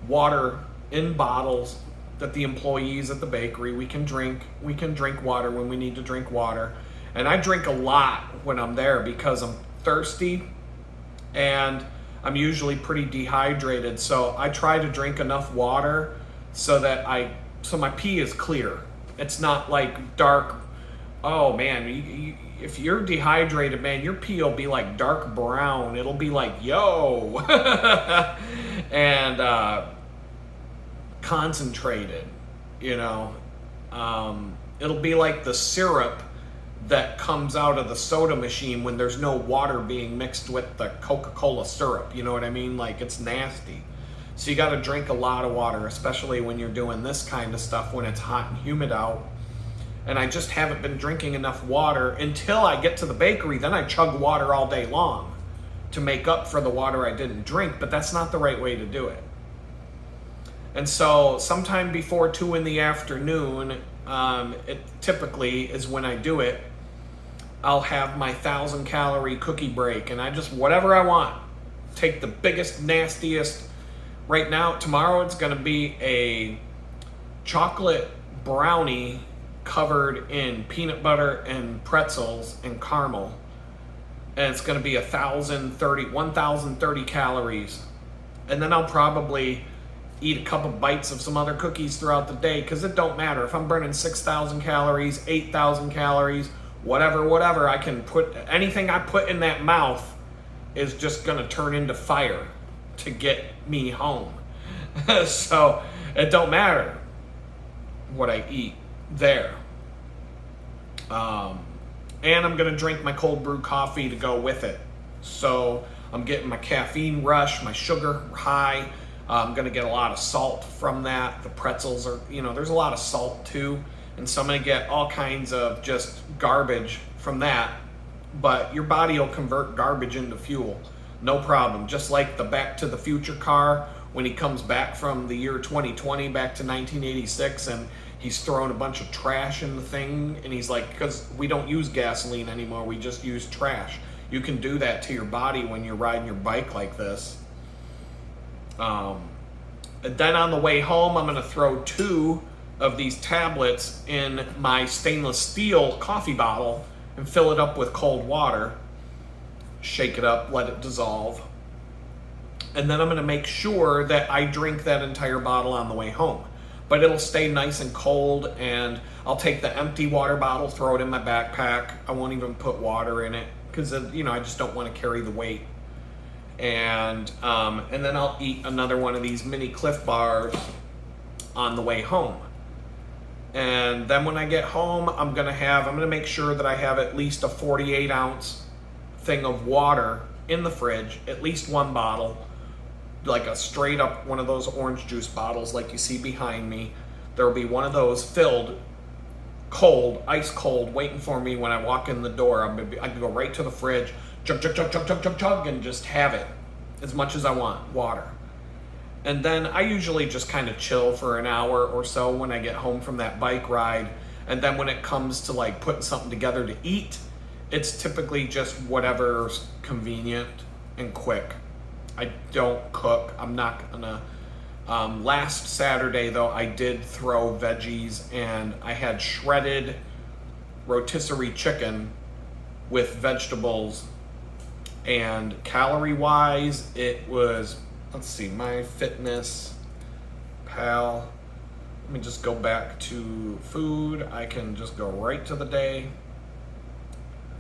water in bottles that the employees at the bakery, we can drink water when we need to drink water. And I drink a lot when I'm there because I'm thirsty and I'm usually pretty dehydrated. So I try to drink enough water so my pee is clear. It's not like dark. Oh man, if you're dehydrated, man, your pee will be like dark brown. It'll be like, yo, and concentrated. you know. It'll be like the syrup that comes out of the soda machine when there's no water being mixed with the Coca-Cola syrup. You know what I mean? Like, it's nasty. So you got to drink a lot of water, especially when you're doing this kind of stuff when it's hot and humid out. And I just haven't been drinking enough water until I get to the bakery. Then I chug water all day long to make up for the water I didn't drink, but that's not the right way to do it. And so sometime before 2 in the afternoon, it typically is when I do it. I'll have my 1,000-calorie cookie break, and I just, whatever I want, take the biggest, nastiest. Right now, tomorrow it's going to be a chocolate brownie covered in peanut butter and pretzels and caramel. And it's going to be 1,030 calories. And then I'll probably eat a couple bites of some other cookies throughout the day, because it don't matter. If I'm burning 6,000 calories, 8,000 calories, whatever, I can put, anything I put in that mouth is just going to turn into fire to get me home. So it don't matter what I eat there. And I'm going to drink my cold brew coffee to go with it. So I'm getting my caffeine rush, my sugar high. I'm going to get a lot of salt from that. The pretzels are, there's a lot of salt too. And so I'm going to get all kinds of just garbage from that. But your body will convert garbage into fuel. No problem. Just like the Back to the Future car, when he comes back from the year 2020 back to 1986, and he's throwing a bunch of trash in the thing, and he's like, because we don't use gasoline anymore, we just use trash. You can do that to your body when you're riding your bike like this. And then on the way home, I'm going to throw 2 of these tablets in my stainless steel coffee bottle and fill it up with cold water. Shake it up, let it dissolve. And then I'm going to make sure that I drink that entire bottle on the way home. But it'll stay nice and cold, and I'll take the empty water bottle, throw it in my backpack. I won't even put water in it because, I just don't want to carry the weight. And then I'll eat another one of these mini Cliff Bars on the way home. And then when I get home, I'm going to make sure that I have at least a 48-ounce thing of water in the fridge, at least 1 bottle, like a straight up one of those orange juice bottles like you see behind me. There will be one of those filled, cold, ice cold, waiting for me when I walk in the door. I can go right to the fridge, chug, and just have it as much as I want, water. And then I usually just kind of chill for an hour or so when I get home from that bike ride. And then when it comes to like putting something together to eat, it's typically just whatever's convenient and quick. I don't cook. I'm not gonna. Last Saturday though, I did throw veggies, and I had shredded rotisserie chicken with vegetables. And calorie wise, it was, let's see, MyFitnessPal. Let me just go back to food. I can just go right to the day.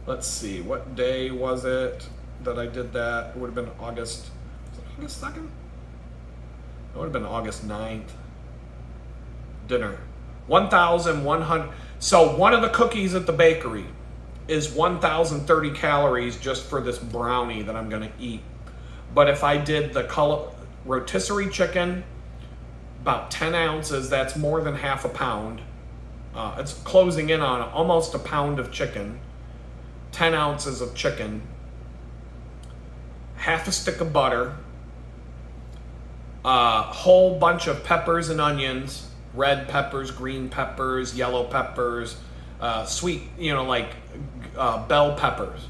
Let's see, what day was it that I did that? It would have been August 2nd? It would have been August 9th. Dinner. 1,100. So one of the cookies at the bakery is 1,030 calories just for this brownie that I'm going to eat. But if I did the rotisserie chicken, about 10 ounces, that's more than half a pound. It's closing in on almost a pound of chicken. 10 ounces of chicken, half a stick of butter, a whole bunch of peppers and onions, red peppers, green peppers, yellow peppers, sweet, bell peppers,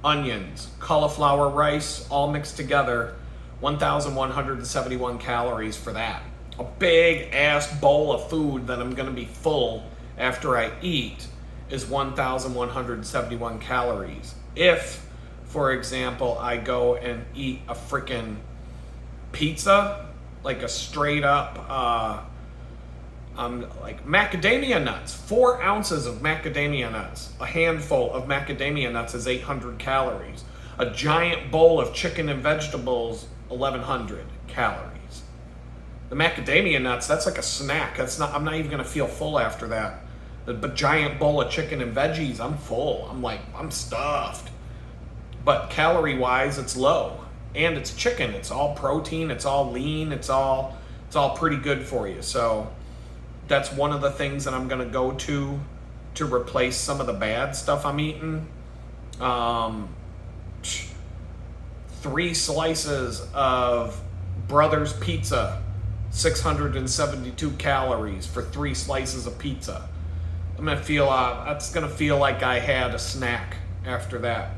onions, cauliflower rice, all mixed together, 1,171 calories for that. A big ass bowl of food that I'm going to be full after I eat is 1,171 calories. If, for example, I go and eat a freaking pizza, like a straight up, like macadamia nuts, 4 ounces of macadamia nuts, a handful of macadamia nuts is 800 calories. A giant bowl of chicken and vegetables, 1,100 calories. The macadamia nuts, that's like a snack. I'm not even gonna feel full after that. The giant bowl of chicken and veggies, I'm full. I'm stuffed. But calorie wise, it's low. And it's chicken. It's all protein, it's all lean, it's all pretty good for you. So that's one of the things that I'm gonna go to replace some of the bad stuff I'm eating. 3 slices of Brothers Pizza, 672 calories for 3 slices of pizza. I'm gonna feel that's gonna feel like I had a snack after that.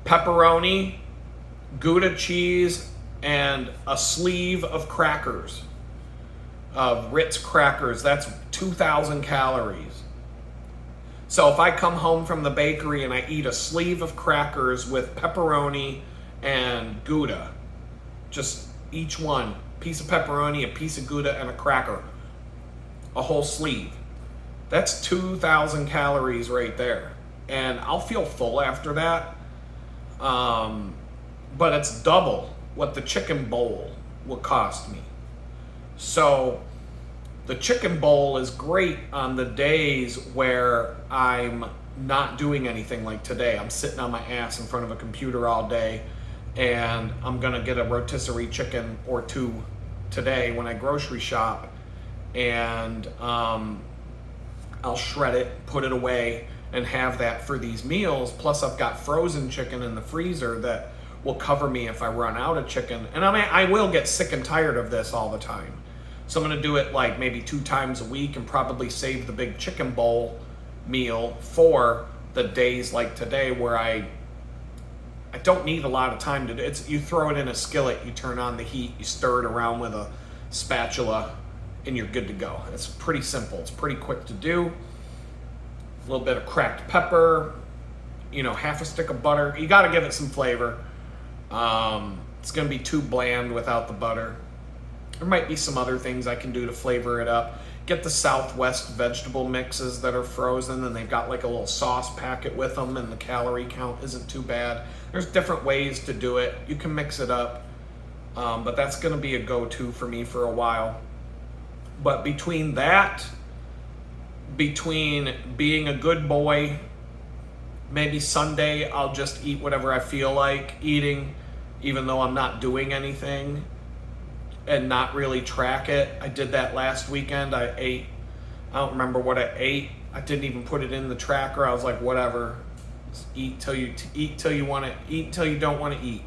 Pepperoni, Gouda cheese, and a sleeve of crackers, of Ritz crackers. That's 2,000 calories. So if I come home from the bakery and I eat a sleeve of crackers with pepperoni and Gouda, just each one, piece of pepperoni, a piece of Gouda, and a cracker, a whole sleeve, that's 2,000 calories right there. And I'll feel full after that. But it's double what the chicken bowl will cost me. So the chicken bowl is great on the days where I'm not doing anything, like today. I'm sitting on my ass in front of a computer all day, and I'm gonna get a rotisserie chicken or 2 today when I grocery shop, and I'll shred it, put it away, and have that for these meals. Plus I've got frozen chicken in the freezer that will cover me if I run out of chicken. And I will get sick and tired of this all the time. So I'm gonna do it like maybe 2 times a week and probably save the big chicken bowl meal for the days like today where I don't need a lot of time to do it. You throw it in a skillet, you turn on the heat, you stir it around with a spatula, and you're good to go. It's pretty simple. It's pretty quick to do. A little bit of cracked pepper, half a stick of butter. You got to give it some flavor. It's going to be too bland without the butter. There might be some other things I can do to flavor it up. Get the Southwest vegetable mixes that are frozen, and they've got like a little sauce packet with them, and the calorie count isn't too bad. There's different ways to do it. You can mix it up, but that's going to be a go-to for me for a while. But between being a good boy, maybe Sunday I'll just eat whatever I feel like eating, even though I'm not doing anything, and not really track it. I did that last weekend. I don't remember what I ate. I didn't even put it in the tracker. I was like, whatever. Just eat till you want to eat till you don't want to eat.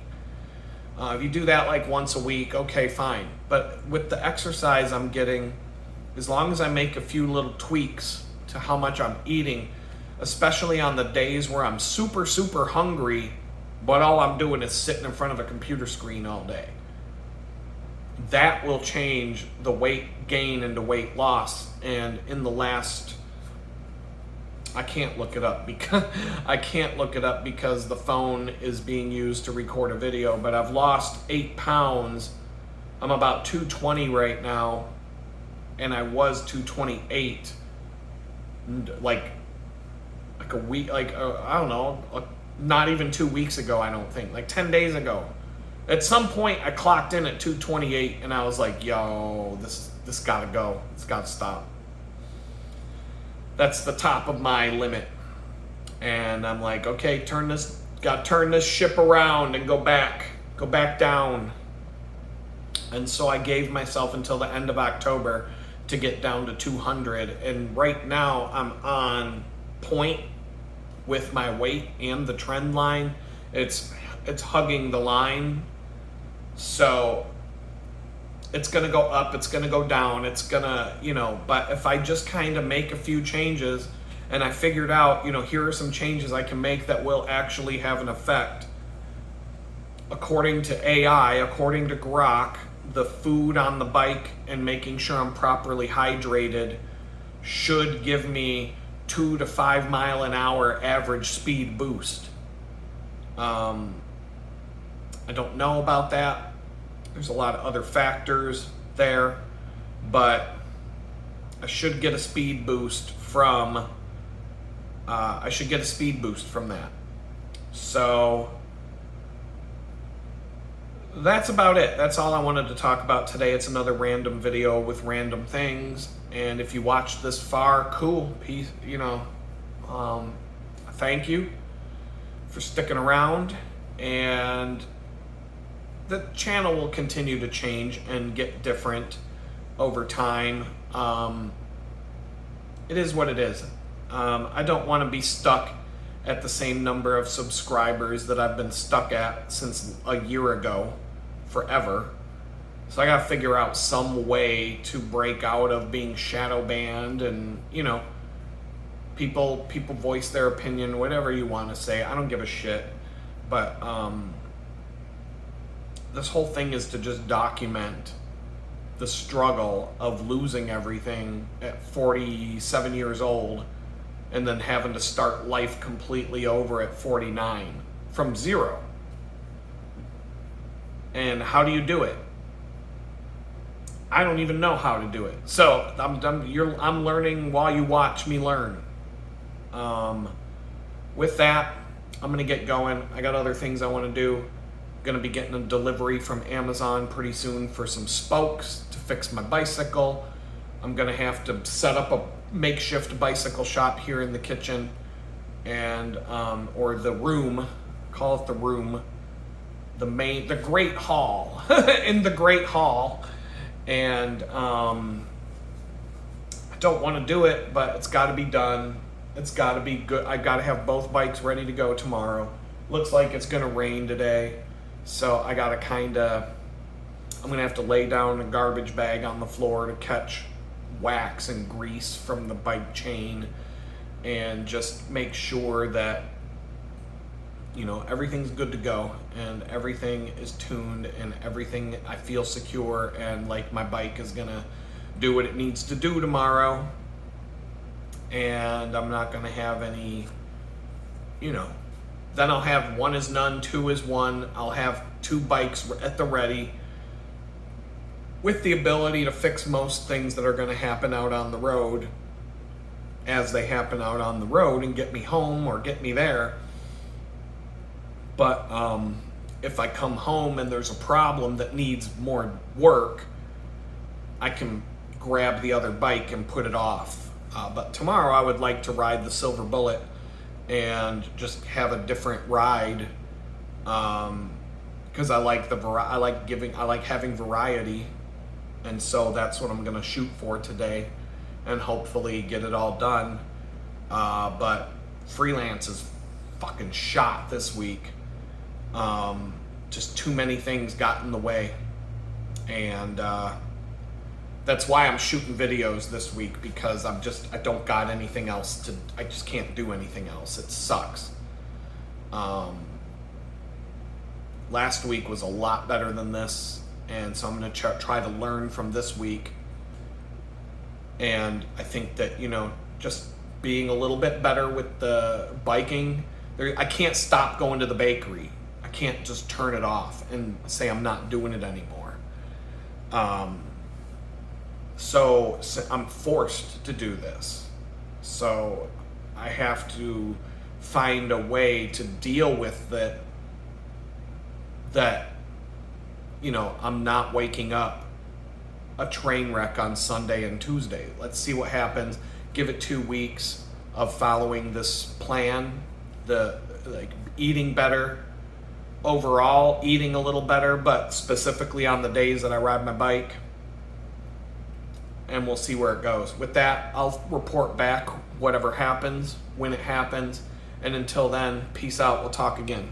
If you do that like once a week, okay, fine. But with the exercise I'm getting, as long as I make a few little tweaks to how much I'm eating, especially on the days where I'm super, super hungry, but all I'm doing is sitting in front of a computer screen all day, that will change the weight gain into weight loss. And in the last, I can't look it up because the phone is being used to record a video, but I've lost 8 pounds. I'm about 220 right now, and I was 228 like a week, I don't know, not even 2 weeks ago. I don't think, like 10 days ago. At some point I clocked in at 228, and I was like, yo, this gotta go. It's gotta stop. That's the top of my limit. And I'm like, okay, turn this ship around and go back down. And so I gave myself until the end of October to get down to 200. And right now I'm on point with my weight and the trend line. It's hugging the line. So it's going to go up, it's going to go down, it's going to, but if I just kind of make a few changes, and I figured out, here are some changes I can make that will actually have an effect. According to AI, according to Grok, the food on the bike and making sure I'm properly hydrated should give me 2 to 5 mile an hour average speed boost. I don't know about that. There's a lot of other factors there, but I should get a speed boost from that. So that's about it. That's all I wanted to talk about today. It's another random video with random things. And if you watched this far, cool. Peace, thank you for sticking around. And the channel will continue to change and get different over time. It is what it is. I don't want to be stuck at the same number of subscribers that I've been stuck at since a year ago, forever. So I gotta figure out some way to break out of being shadow banned, and people voice their opinion, whatever you want to say. I don't give a shit. But this whole thing is to just document the struggle of losing everything at 47 years old and then having to start life completely over at 49 from zero. And how do you do it? I don't even know how to do it. So I'm learning while you watch me learn. With that, I'm gonna get going. I got other things I want to do. Gonna be getting a delivery from Amazon pretty soon for some spokes to fix my bicycle. I'm gonna have to set up a makeshift bicycle shop here in the kitchen, and or the room, call it the room, the great hall, in the great hall. And I don't want to do it, but it's got to be done. It's got to be good. I got to have both bikes ready to go tomorrow. Looks like it's gonna rain today. So I gotta I'm gonna have to lay down a garbage bag on the floor to catch wax and grease from the bike chain, and just make sure that everything's good to go and everything is tuned and everything, I feel secure and like my bike is gonna do what it needs to do tomorrow. And I'm not gonna have any, then I'll have 1 is none, 2 is 1. I'll have 2 bikes at the ready with the ability to fix most things that are going to happen out on the road as they happen out on the road and get me home or get me there. But if I come home and there's a problem that needs more work, I can grab the other bike and put it off. But tomorrow I would like to ride the Silver Bullet and just have a different ride, because I like having variety, and so that's what I'm gonna shoot for today, and hopefully get it all done. But freelance is fucking shot this week. Just too many things got in the way, and that's why I'm shooting videos this week, because I don't got anything else I just can't do anything else. It sucks. Last week was a lot better than this, and so I'm going to try to learn from this week. And I think that, just being a little bit better with the biking. I can't stop going to the bakery. I can't just turn it off and say I'm not doing it anymore. So I'm forced to do this. So I have to find a way to deal with it, that I'm not waking up a train wreck on Sunday and Tuesday. Let's see what happens. Give it 2 weeks of following this plan, eating better overall, eating a little better, but specifically on the days that I ride my bike. And we'll see where it goes. With that, I'll report back whatever happens, when it happens. And until then, peace out. We'll talk again.